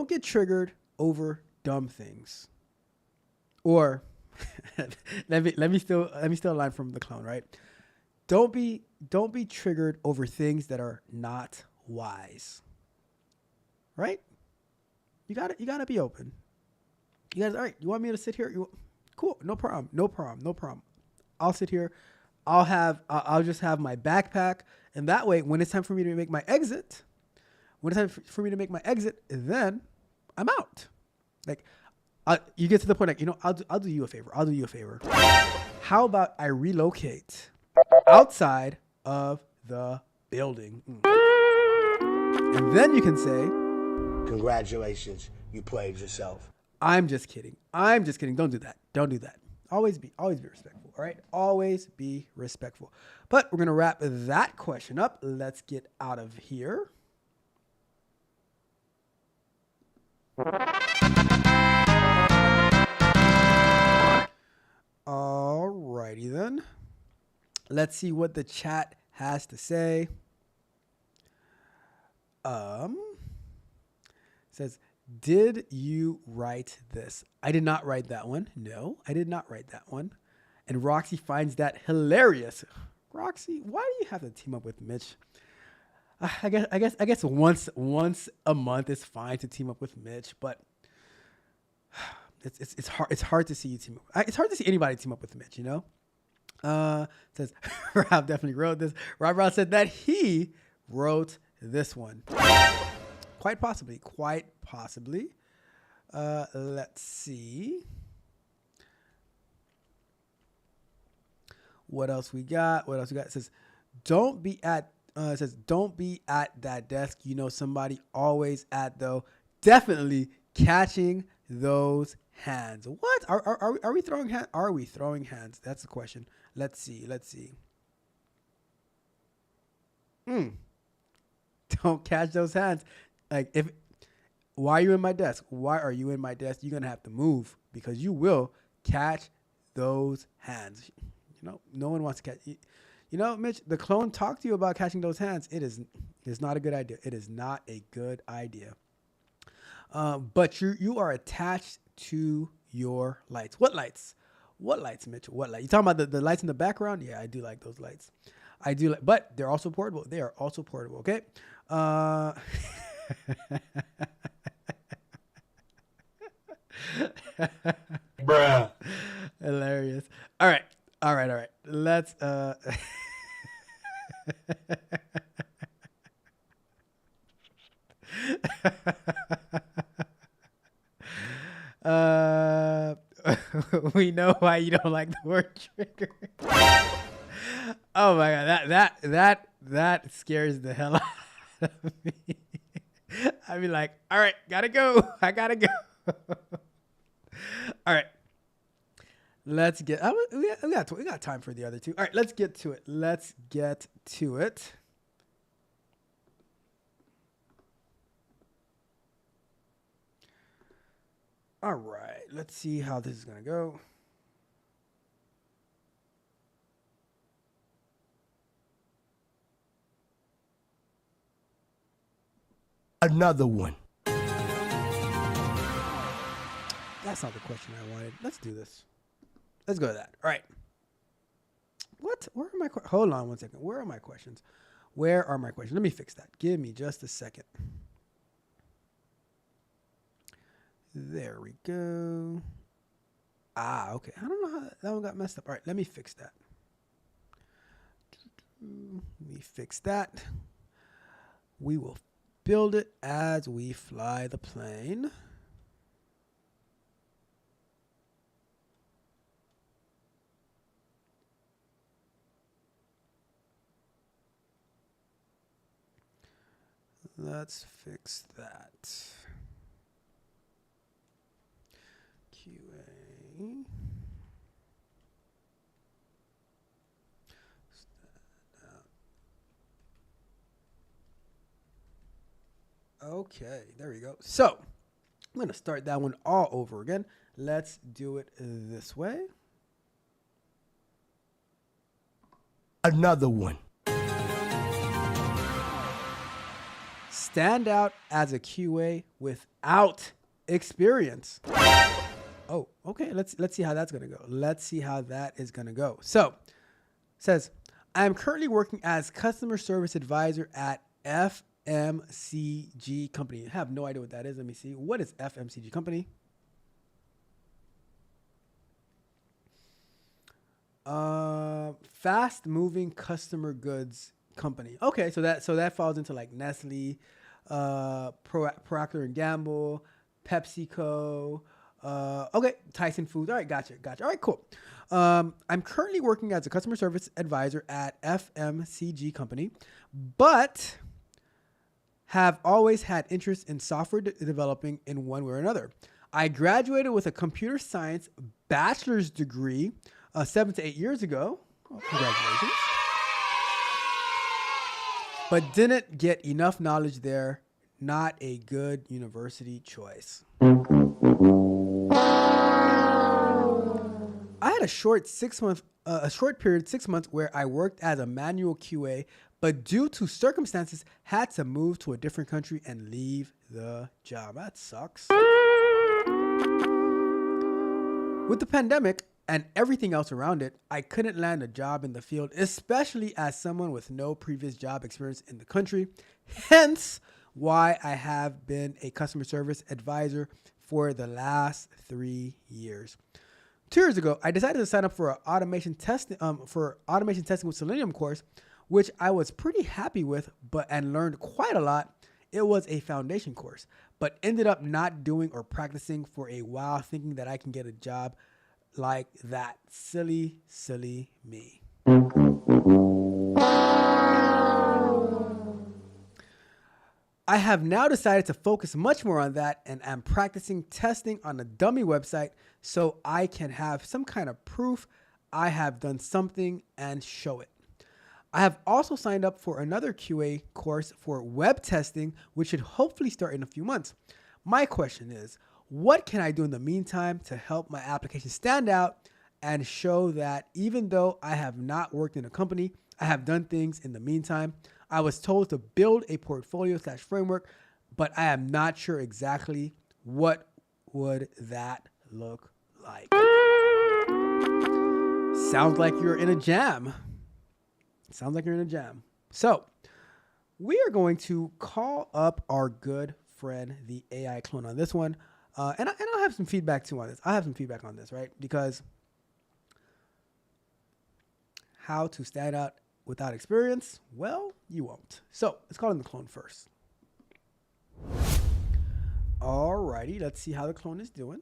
get triggered over dumb things. Or let me steal a line from the clown, right? Don't be triggered over things that are not wise. Right? You gotta be open. You guys, all right, you want me to sit here? Cool, no problem. I'll sit here. I'll just have my backpack, and that way, when it's time for me to make my exit, then I'm out. Like, you get to the point, like, I'll do you a favor. How about I relocate outside of the building? And then you can say, Congratulations, you played yourself. I'm just kidding. Don't do that. Always be respectful. All right. Always be respectful. But we're going to wrap that question up. Let's get out of here. All righty then. Let's see what the chat has to say. Says, did you write this? I did not write that one. No, I did not write that one. And Roxy finds that hilarious. Roxy, why do you have to team up with Mitch? I guess once a month is fine to team up with Mitch, but it's hard to see you team up. It's hard to see anybody team up with Mitch, you know? Says Rob definitely wrote this. Rob said that he wrote this one. Quite possibly. Let's see. What else we got? It says, don't be at that desk. You know somebody always at though. Definitely catching those hands. What? Are we throwing hands? Are we throwing hands? That's the question. Let's see. Don't catch those hands. Like, why are you in my desk? Why are you in my desk? You're gonna have to move because you will catch those hands. You know, no one wants to catch. You know, Mitch, the clone talked to you about catching those hands. It's not a good idea. It is not a good idea. But you are attached to your lights. What lights? What lights, Mitch? What light? You talking about the lights in the background? Yeah, I do like those lights. I do like, but they're also portable. They are also portable. Okay. Bruh. Hilarious. All right. Let's we know why you don't like the word trigger. Oh my god, that scares the hell out of me. I'd be like, all right, gotta go. I gotta go. All right. Let's get, we got time for the other two. All right, let's get to it. All right, let's see how this is going to go. Another one. That's not the question I wanted. Let's do this. Let's go to that. All right. What? Where are my questions? Hold on one second. Where are my questions? Let me fix that. Give me just a second. There we go. Okay. I don't know how that one got messed up. All right. Let me fix that. We will build it as we fly the plane. Let's fix that. QAE. Okay, there we go. So I'm going to start that one all over again. Let's do it this way. Another one. Stand out as a QA without experience. Oh, okay. Let's see how that's gonna go. Let's see how that is gonna go. So, it says, I am currently working as customer service advisor at FMCG company. I have no idea what that is. Let me see. What is FMCG company? Fast moving customer goods company. Okay, so that falls into like Nestle, Procter and Gamble, PepsiCo. Okay, Tyson Foods. All right, gotcha. All right, cool. I'm currently working as a customer service advisor at FMCG company, but have always had interest in software developing in one way or another. I graduated with a computer science bachelor's degree 7 to 8 years ago. Oh, congratulations. But didn't get enough knowledge there. Not a good university choice. I had a short period, 6 months, where I worked as a manual QA, but due to circumstances, had to move to a different country and leave the job. That sucks. With the pandemic and everything else around it, I couldn't land a job in the field, especially as someone with no previous job experience in the country. Hence why I have been a customer service advisor for the last 3 years. 2 years ago, I decided to sign up for an automation testing with Selenium course, which I was pretty happy with, and learned quite a lot. It was a foundation course, but ended up not doing or practicing for a while, thinking that I can get a job like that. Silly me. I have now decided to focus much more on that, and am practicing testing on a dummy website so I can have some kind of proof I have done something and show it. I have also signed up for another QA course for web testing, which should hopefully start in a few months. My question is, what can I do in the meantime to help my application stand out and show that even though I have not worked in a company, I have done things in the meantime? I was told to build a portfolio/framework, but I am not sure exactly what would that look like. Sounds like you're in a jam. So we are going to call up our good friend, the AI clone, on this one. And I'll have some feedback too on this. I have some feedback on this, right? Because how to stand out without experience? Well, you won't. So let's call in the clone first. Alrighty, let's see how the clone is doing.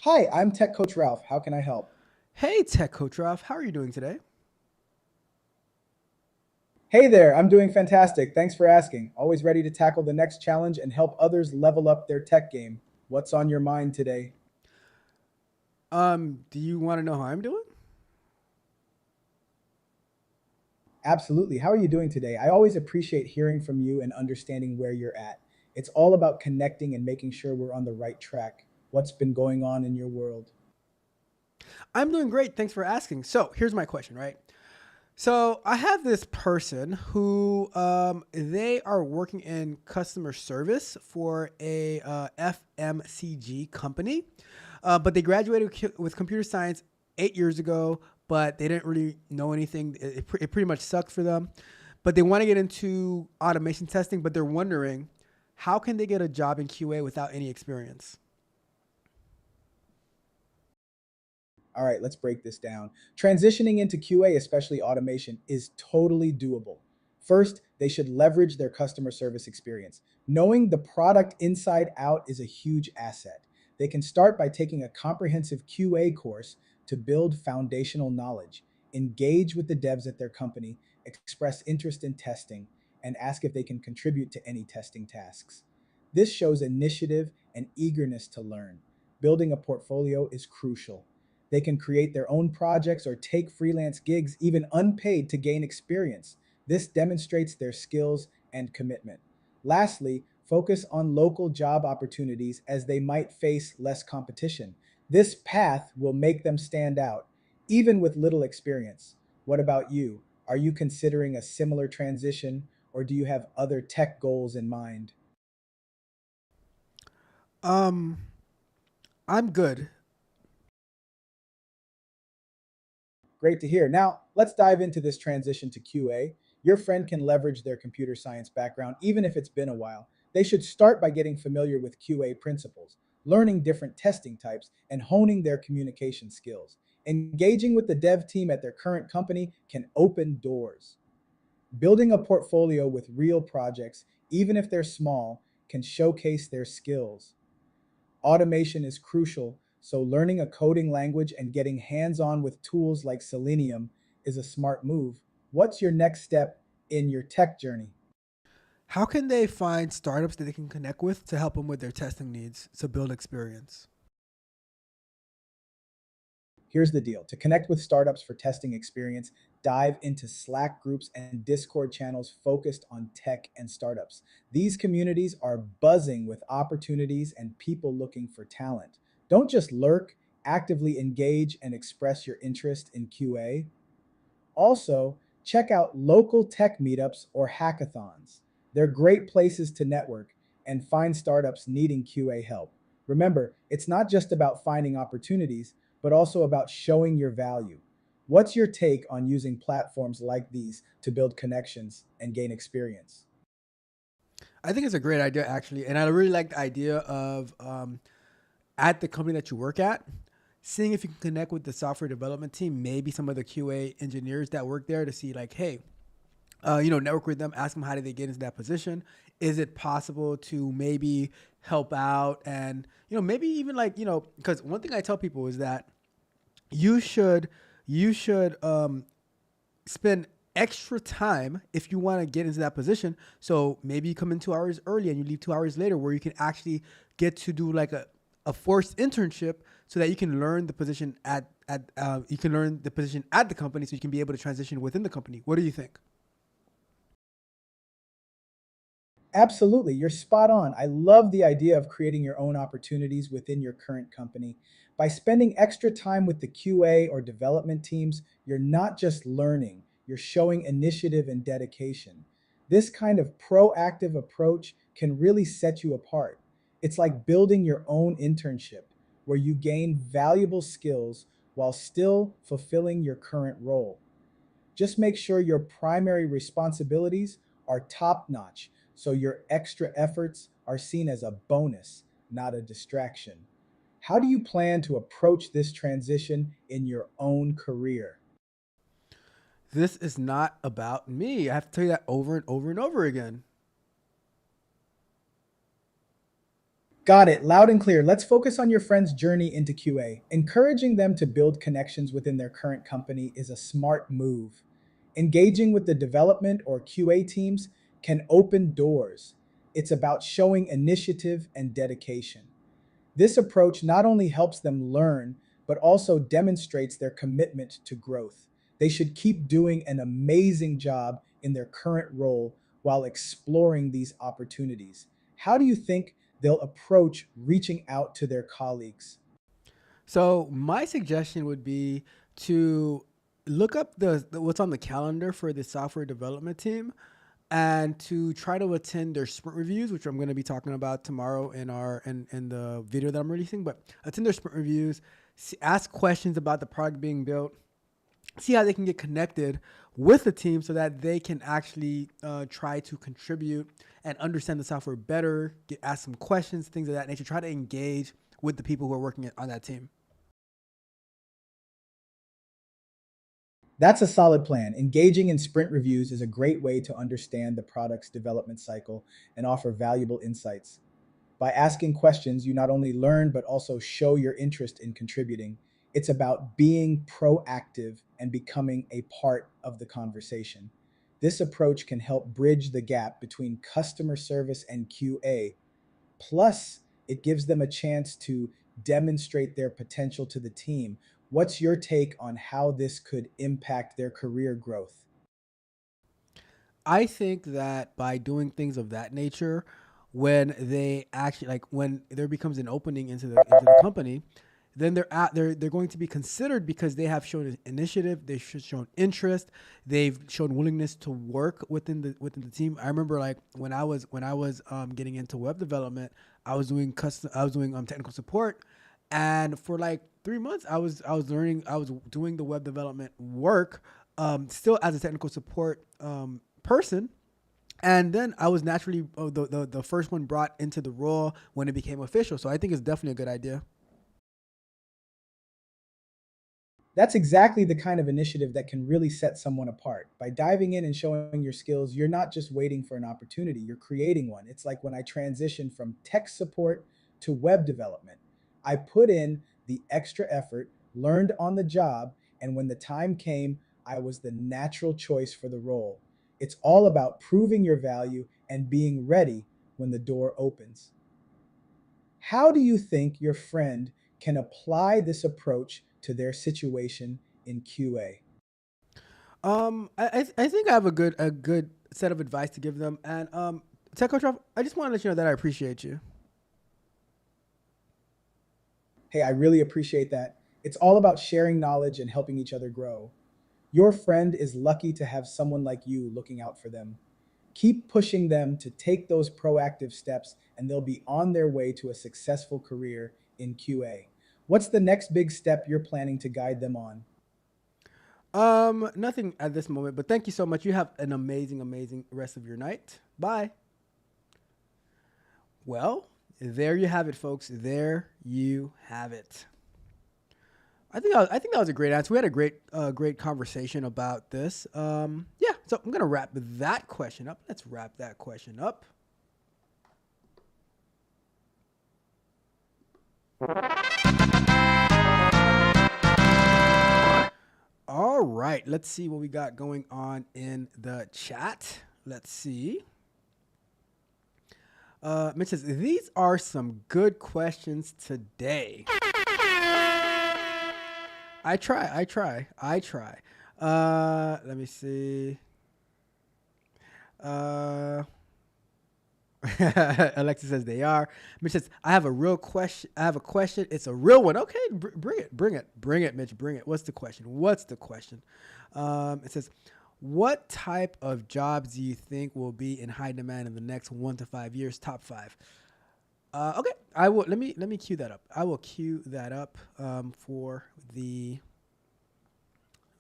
Hi, I'm Tech Coach Ralph. How can I help? Hey, Tech Coach Ralph, how are you doing today? Hey there, I'm doing fantastic. Thanks for asking. Always ready to tackle the next challenge and help others level up their tech game. What's on your mind today? Do you want to know how I'm doing? Absolutely. How are you doing today? I always appreciate hearing from you and understanding where you're at. It's all about connecting and making sure we're on the right track. What's been going on in your world? I'm doing great. Thanks for asking. So here's my question, right? So I have this person who they are working in customer service for a FMCG company, but they graduated with computer science 8 years ago, but they didn't really know anything. It pretty much sucked for them, but they want to get into automation testing, but they're wondering how can they get a job in QA without any experience? All right, let's break this down. Transitioning into QA, especially automation, is totally doable. First, they should leverage their customer service experience. Knowing the product inside out is a huge asset. They can start by taking a comprehensive QA course to build foundational knowledge, engage with the devs at their company, express interest in testing, and ask if they can contribute to any testing tasks. This shows initiative and eagerness to learn. Building a portfolio is crucial. They can create their own projects or take freelance gigs, even unpaid, to gain experience. This demonstrates their skills and commitment. Lastly, focus on local job opportunities as they might face less competition. This path will make them stand out, even with little experience. What about you? Are you considering a similar transition, or do you have other tech goals in mind? Um, I'm good. Great to hear. Now, let's dive into this transition to QA. Your friend can leverage their computer science background, even if it's been a while. They should start by getting familiar with QA principles, learning different testing types, and honing their communication skills. Engaging with the dev team at their current company can open doors. Building a portfolio with real projects, even if they're small, can showcase their skills. Automation is crucial, so learning a coding language and getting hands-on with tools like Selenium is a smart move. What's your next step in your tech journey? How can they find startups that they can connect with to help them with their testing needs to build experience? Here's the deal. To connect with startups for testing experience, dive into Slack groups and Discord channels focused on tech and startups. These communities are buzzing with opportunities and people looking for talent. Don't just lurk, actively engage and express your interest in QA. Also, check out local tech meetups or hackathons. They're great places to network and find startups needing QA help. Remember, it's not just about finding opportunities, but also about showing your value. What's your take on using platforms like these to build connections and gain experience? I think it's a great idea, actually. And I really like the idea of at the company that you work at, seeing if you can connect with the software development team, maybe some of the QA engineers that work there to see, like, hey, network with them, ask them how did they get into that position. Is it possible to maybe help out and, maybe even like, because one thing I tell people is that you should spend extra time if you want to get into that position. So maybe you come in 2 hours early and you leave 2 hours later, where you can actually get to do like a forced internship so that you can learn the position you can learn the position at the company, so you can be able to transition within the company. What do you think? Absolutely. You're spot on. I love the idea of creating your own opportunities within your current company. By spending extra time with the QA or development teams, you're not just learning, you're showing initiative and dedication. This kind of proactive approach can really set you apart. It's like building your own internship where you gain valuable skills while still fulfilling your current role. Just make sure your primary responsibilities are top notch, so your extra efforts are seen as a bonus, not a distraction. How do you plan to approach this transition in your own career? This is not about me. I have to tell you that over and over and over again. Got it. Loud and clear. Let's focus on your friend's journey into QA. Encouraging them to build connections within their current company is a smart move. Engaging with the development or QA teams can open doors. It's about showing initiative and dedication. This approach not only helps them learn, but also demonstrates their commitment to growth. They should keep doing an amazing job in their current role while exploring these opportunities. How do you think they'll approach reaching out to their colleagues? So my suggestion would be to look up the what's on the calendar for the software development team, and to try to attend their sprint reviews, which I'm going to be talking about tomorrow in the video that I'm releasing. But attend their sprint reviews, ask questions about the product being built, see how they can get connected with the team so that they can actually try to contribute and understand the software better, ask some questions, things of that nature. Try to engage with the people who are working on that team. That's a solid plan. Engaging in sprint reviews is a great way to understand the product's development cycle and offer valuable insights. By asking questions, you not only learn, but also show your interest in contributing. It's about being proactive and becoming a part of the conversation. This approach can help bridge the gap between customer service and QA. Plus, it gives them a chance to demonstrate their potential to the team. What's your take on how this could impact their career growth? I think that by doing things of that nature, when they actually like when there becomes an opening into the company, then they're going to be considered because they have shown initiative, they've shown interest, they've shown willingness to work within the team. I remember like when I was getting into web development, I was doing technical support, and for like 3 months I was doing the web development work, still as a technical support person. And then I was naturally the first one brought into the role when it became official. So I think it's definitely a good idea. That's exactly the kind of initiative that can really set someone apart. By diving in and showing your skills, you're not just waiting for an opportunity, you're creating one. It's like when I transitioned from tech support to web development. I put in the extra effort, learned on the job, and when the time came, I was the natural choice for the role. It's all about proving your value and being ready when the door opens. How do you think your friend can apply this approach to their situation in QA? I think I have a good set of advice to give them. And Tech Coach Ralph, I just want to let you know that I appreciate you. Hey, I really appreciate that. It's all about sharing knowledge and helping each other grow. Your friend is lucky to have someone like you looking out for them. Keep pushing them to take those proactive steps, and they'll be on their way to a successful career in QA. What's the next big step you're planning to guide them on? Nothing at this moment, but thank you so much. You have an amazing, amazing rest of your night. Bye. Well, there you have it, folks. There you have it. I think that was a great answer. We had a great conversation about this. Yeah. So I'm gonna wrap that question up. Let's wrap that question up. All right. Let's see what we got going on in the chat. Let's see. Mitch says, these are some good questions today. I try. Let me see. Alexa says they are. Mitch says, I have a real question. It's a real one. Okay, bring it, Mitch. Bring it. What's the question? It says, what type of jobs do you think will be in high demand in the next 1 to 5 years? Top 5. Okay, I will. Let me cue that up. I will cue that up for the.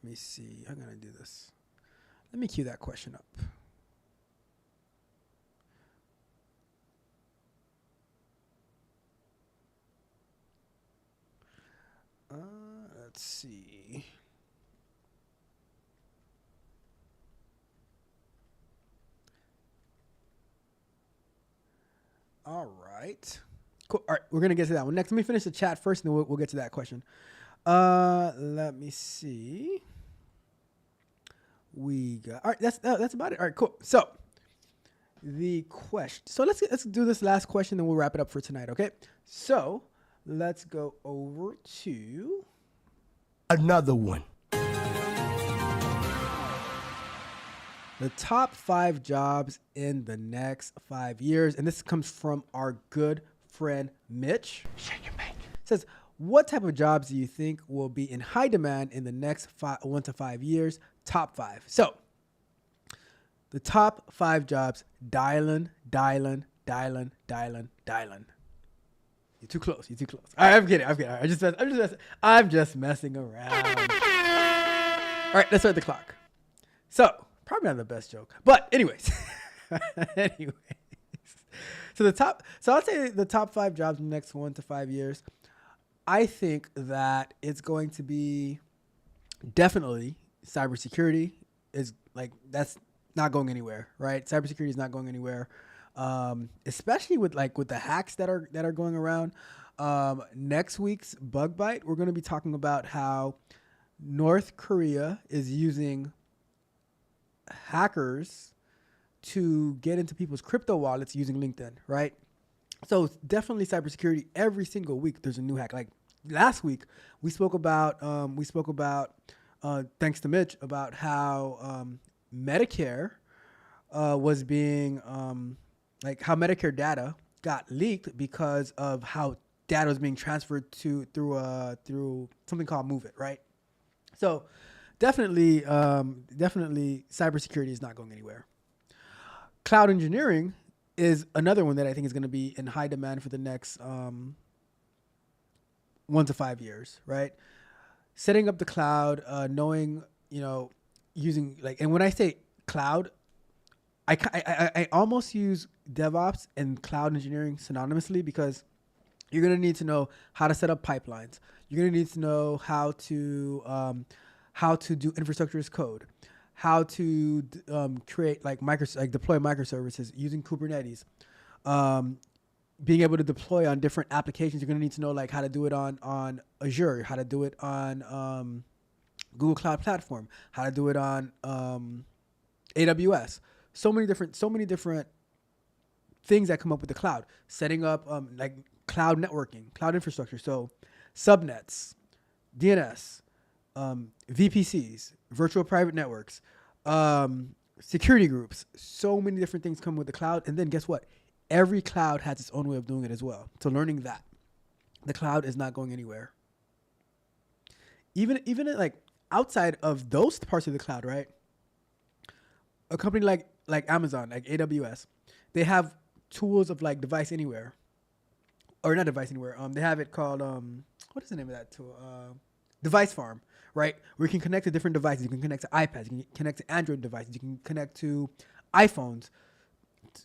Let me see. I'm gonna do this. Let me cue that question up. Let's see. All right. Cool. All right, we're gonna get to that one next. Let me finish the chat first, and then we'll get to that question. Let me see. We got. All right, that's about it. All right, cool. So the question. So let's do this last question, then we'll wrap it up for tonight. Okay. So let's go over to Another one. the top 5 jobs in the next 5 years. And this comes from our good friend Mitch. Shake and bake. Says, what type of jobs do you think will be in high demand in the next 1 to 5 years? Top 5. So the top 5 jobs, dialing. You're too close. All right, I'm kidding. All right, I'm just messing around. All right, let's start the clock. So, probably not the best joke, but anyways. So I'll say the top 5 jobs in the next 1 to 5 years. I think that it's going to be definitely cybersecurity is like, that's not going anywhere, right? Cybersecurity is not going anywhere. Especially with the hacks that are going around. Next week's Bug Bite, we're going to be talking about how North Korea is using hackers to get into people's crypto wallets using LinkedIn, right? So definitely cybersecurity. Every single week there's a new hack. Like last week we spoke about thanks to Mitch about how Medicare was being like how Medicare data got leaked because of how data was being transferred through something called Move It, right? So definitely cybersecurity is not going anywhere. Cloud engineering is another one that I think is going to be in high demand for the next 1 to 5 years, right? Setting up the cloud, knowing, using and when I say cloud, I almost use DevOps and cloud engineering synonymously because you're going to need to know how to set up pipelines. You're going to need to know how to do infrastructure as code, how to create deploy microservices using Kubernetes, being able to deploy on different applications. You're going to need to know how to do it on Azure, how to do it on Google Cloud Platform, how to do it on AWS. So many different things that come up with the cloud. Setting up cloud networking, cloud infrastructure. So subnets, DNS, VPCs, virtual private networks, security groups. So many different things come with the cloud. And then guess what? Every cloud has its own way of doing it as well. So learning that the cloud is not going anywhere. Even outside of those parts of the cloud, right? A company like Amazon, like AWS, they have tools of device anywhere, or not device anywhere. They have it called what is the name of that tool? Device Farm, right? Where you can connect to different devices. You can connect to iPads. You can connect to Android devices. You can connect to iPhones.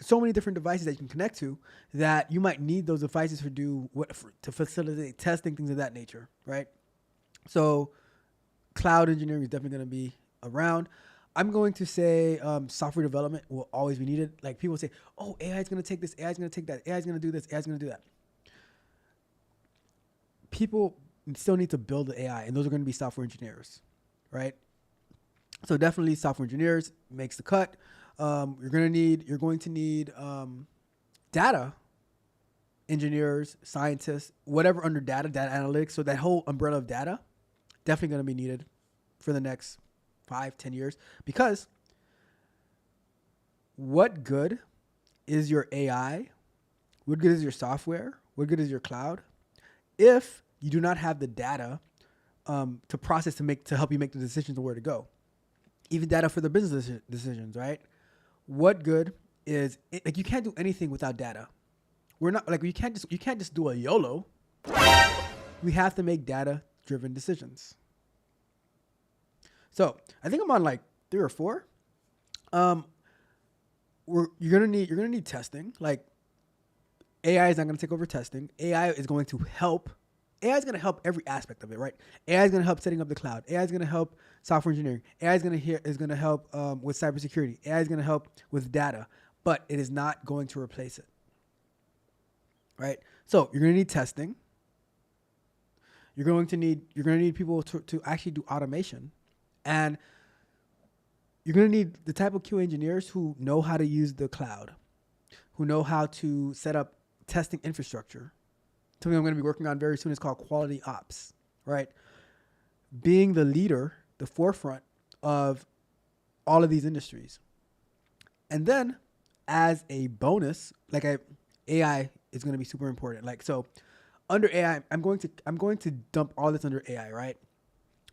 So many different devices that you can connect to that you might need those devices to facilitate testing, things of that nature, right? So cloud engineering is definitely going to be around. I'm going to say software development will always be needed. Like people say, oh, AI is going to take this, AI is going to take that, AI is going to do this, AI is going to do that. People still need to build the AI, and those are going to be software engineers, right? So definitely software engineers makes the cut. You're going to need data engineers, scientists, whatever under data analytics. So that whole umbrella of data definitely going to be needed for the next 5-10 years, because what good is your AI? What good is your software? What good is your cloud if you do not have the data to process to help you make the decisions of where to go? Even data for the business decisions, right? What good is it? You can't do anything without data. We're not you can't just do a YOLO. We have to make data-driven decisions. So I think I'm on 3 or 4. You're gonna need testing. AI is not gonna take over testing. AI is going to help. AI is going to help every aspect of it, right? AI is going to help setting up the cloud. AI is going to help software engineering. AI is going to help with cybersecurity. AI is going to help with data, but it is not going to replace it, right? So you're going to need testing. You're going to need people to actually do automation, and you're going to need the type of QA engineers who know how to use the cloud, who know how to set up testing infrastructure. Something I'm going to be working on very soon is called quality ops, right? Being the leader, the forefront of all of these industries. And then as a bonus, AI is going to be super important. So under AI, I'm going to dump all this under AI, right?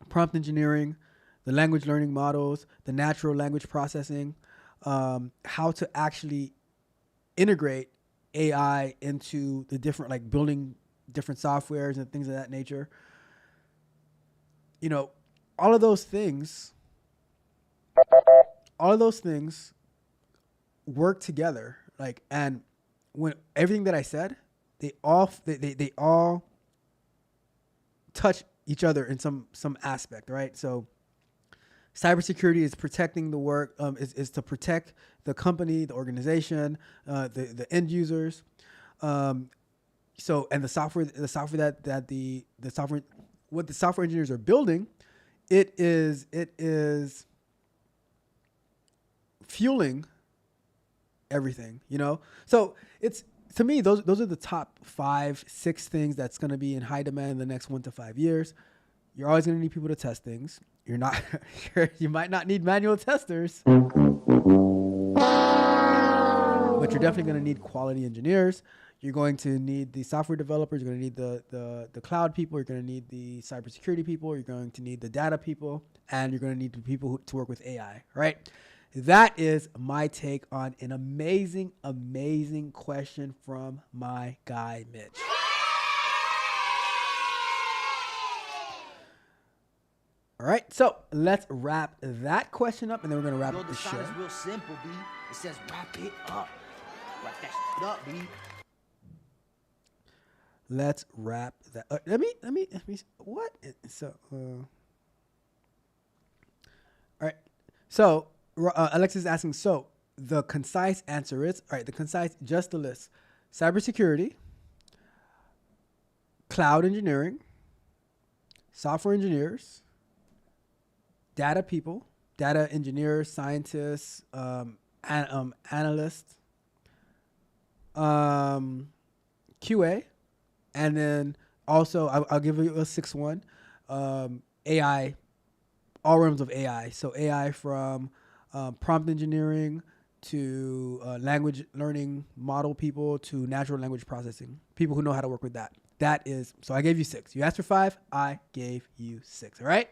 Prompt engineering, the language learning models, the natural language processing, how to actually integrate AI into the different, building different softwares and things of that nature. All of those things work together. And when everything that I said, they all touch each other in some aspect, right? So cybersecurity is protecting the work, is to protect the company, the organization, the end users. And the software what the software engineers are building, it is fueling everything, So it's, to me, those are the top 5-6 things that's going to be in high demand in the next 1 to 5 years. You're always going to need people to test things. You might not need manual testers. but you're definitely going to need quality engineers. You're going to need the software developers. You're going to need the cloud people. You're going to need the cybersecurity people. You're going to need the data people, and you're going to need the people to work with AI, right? That is my take on an amazing, amazing question from my guy, Mitch. All right, so let's wrap that question up, and then we're going to wrap up the show. Is real simple, B. It says wrap it up. Wrap that shit up, B. Let's wrap that. Let me. What? All right. So Alexis is asking. So the concise answer is all right. The concise, just the list: cybersecurity, cloud engineering, software engineers, data people, data engineers, scientists, analysts, QA. And then also, I'll give you a sixth one, AI, all realms of AI. So AI from prompt engineering to language learning model people to natural language processing, people who know how to work with that. That is, so I gave you 6. You asked for 5, I gave you 6, all right?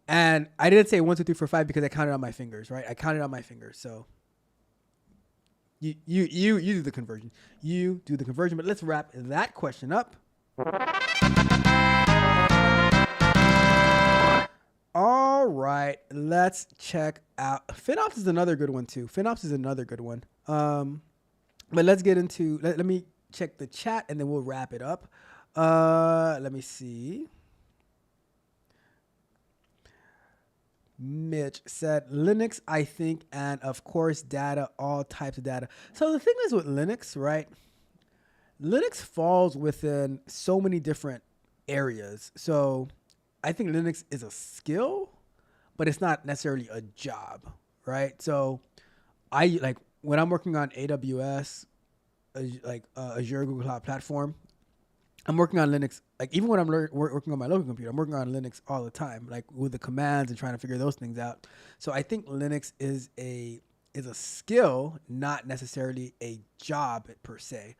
And I didn't say 1, 2, 3, 4, 5 because I counted on my fingers, right? I counted on my fingers, so. You do the conversion. You do the conversion, but let's wrap that question up. All right, let's check out. FinOps is another good one too. FinOps is another good one. But let's get into, let me check the chat and then we'll wrap it up. Let me see. Mitch said Linux, I think, and of course data, all types of data. So the thing is with Linux, right? Linux falls within so many different areas. So I think Linux is a skill, but it's not necessarily a job, right? So I like when I'm working on AWS, Azure Google Cloud Platform, I'm working on Linux. Like even when I'm working on my local computer, I'm working on Linux all the time, like with the commands and trying to figure those things out. So I think Linux is a skill, not necessarily a job per se.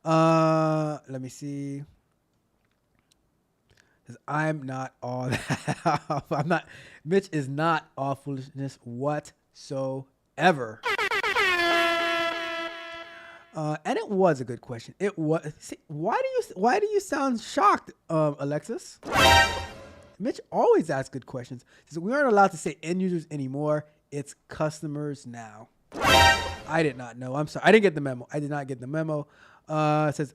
Let me see. I'm not all that. I'm not. Mitch is not all foolishness whatsoever. And it was a good question. It was. See, why do you sound shocked, Alexis? Mitch always asks good questions. He says, we aren't allowed to say end users anymore. It's customers now. I did not know. I'm sorry. I didn't get the memo. I did not get the memo. It says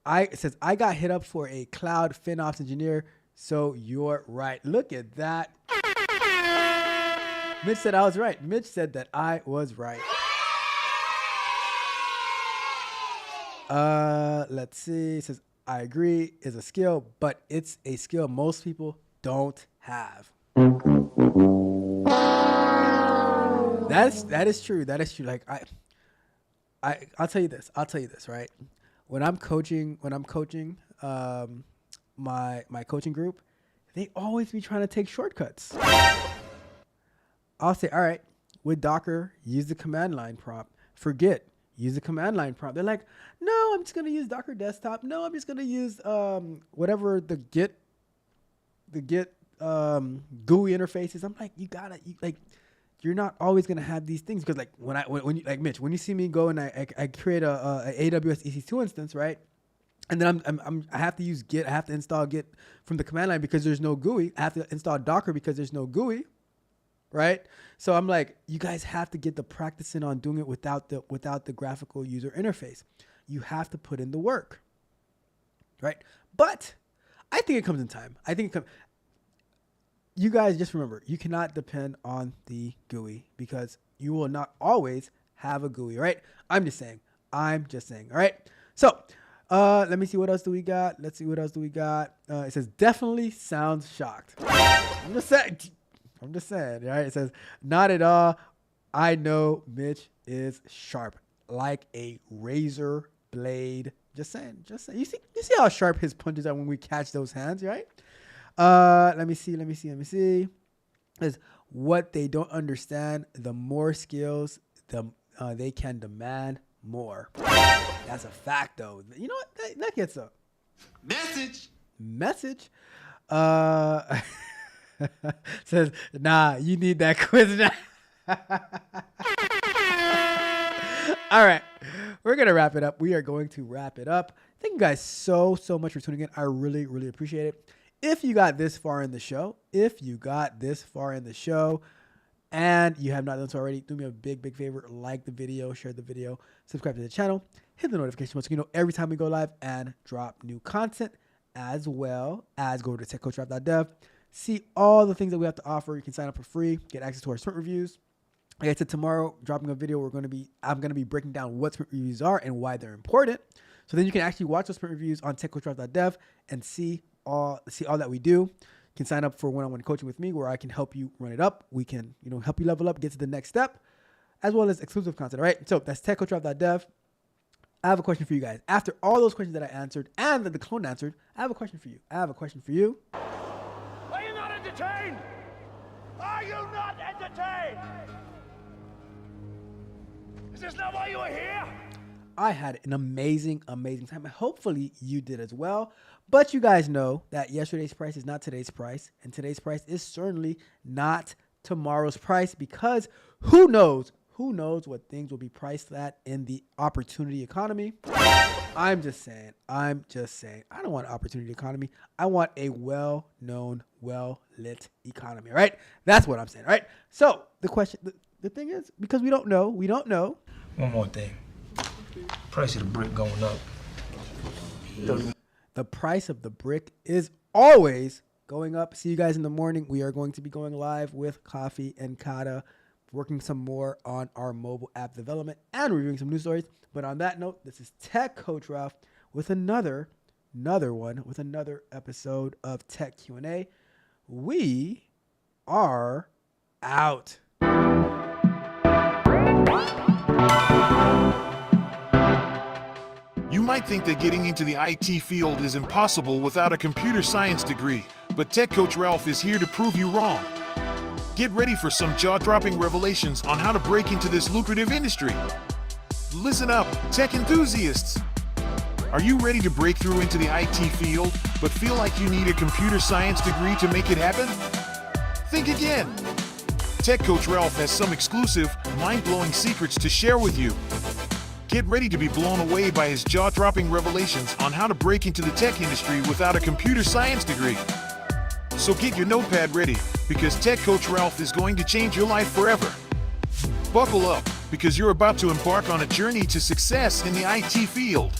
I got hit up for a cloud FinOps engineer. So you're right. Look at that. Mitch said I was right. Mitch said that I was right. Let's see. It says, I agree, is a skill, but it's a skill most people don't have. That is true. That is true. Like I'll tell you this, right? When I'm coaching, my coaching group, they always be trying to take shortcuts. I'll say, all right, with Docker, use the command line prompt. Forget. Use the command line prompt. They're like, no, I'm just going to use Docker desktop. No, I'm just going to use whatever the Git GUI interfaces. I'm like, you're not always going to have these things because when you like Mitch, when you see me go and I create a AWS EC2 instance, right? And then I have to use Git. I have to install Git from the command line because there's no GUI. I have to install Docker because there's no GUI. Right? So I'm like, you guys have to get the practice in on doing it without the graphical user interface. You have to put in the work. Right? But I think it comes in time. You guys just remember, you cannot depend on the GUI because you will not always have a GUI, right? I'm just saying. All right? So let me see, what else do we got? Let's see, what else do we got? It says, definitely sounds shocked. I'm just saying, right? It says, not at all. I know Mitch is sharp, like a razor blade. Just saying. You see how sharp his punches are when we catch those hands, right? Let me see. It says, what they don't understand, the more skills they can demand more. That's a fact, though. You know what? That gets a message. Says, nah, you need that quiz now. All right, we're gonna wrap it up. We are going to wrap it up. Thank you guys so much for tuning in. I really appreciate it. If you got this far in the show, and you have not done so already, do me a big favor. Like the video, share the video, subscribe to the channel, hit the notification bell so you know every time we go live and drop new content, as well as go to techcoachralph.dev. See all the things that we have to offer. You can sign up for free, get access to our sprint reviews. Like I said, tomorrow, dropping a video, I'm going to be breaking down what sprint reviews are and why they're important. So then you can actually watch those sprint reviews on techcoachralph.dev and see all that we do. You can sign up for one-on-one coaching with me where I can help you run it up. We can, help you level up, get to the next step, as well as exclusive content. All right. So that's techcoachralph.dev. I have a question for you guys. After all those questions that I answered and that the clone answered, I have a question for you. Are you not entertained? Are you not entertained? Is this not why you are here? I had an amazing time. Hopefully you did as well. But you guys know that yesterday's price is not today's price. And today's price is certainly not tomorrow's price, because who knows what things will be priced at in the opportunity economy. I'm just saying. I don't want an opportunity economy. I want a well-known, well-lit economy. All right? That's what I'm saying. All right? So the thing is, because we don't know. One more thing. Price of the brick going up. The price of the brick is always going up. See you guys in the morning. We are going to be going live with Coffee and Kata, working some more on our mobile app development and reviewing some news stories. But on that note, this is Tech Coach Ralph with another episode of Tech Q&A. We are out. You might think that getting into the IT field is impossible without a computer science degree, but Tech Coach Ralph is here to prove you wrong. Get ready for some jaw-dropping revelations on how to break into this lucrative industry. Listen up, tech enthusiasts. Are you ready to break through into the IT field, but feel like you need a computer science degree to make it happen? Think again. Tech Coach Ralph has some exclusive, mind-blowing secrets to share with you. Get ready to be blown away by his jaw-dropping revelations on how to break into the tech industry without a computer science degree. So get your notepad ready, because Tech Coach Ralph is going to change your life forever. Buckle up, because you're about to embark on a journey to success in the IT field.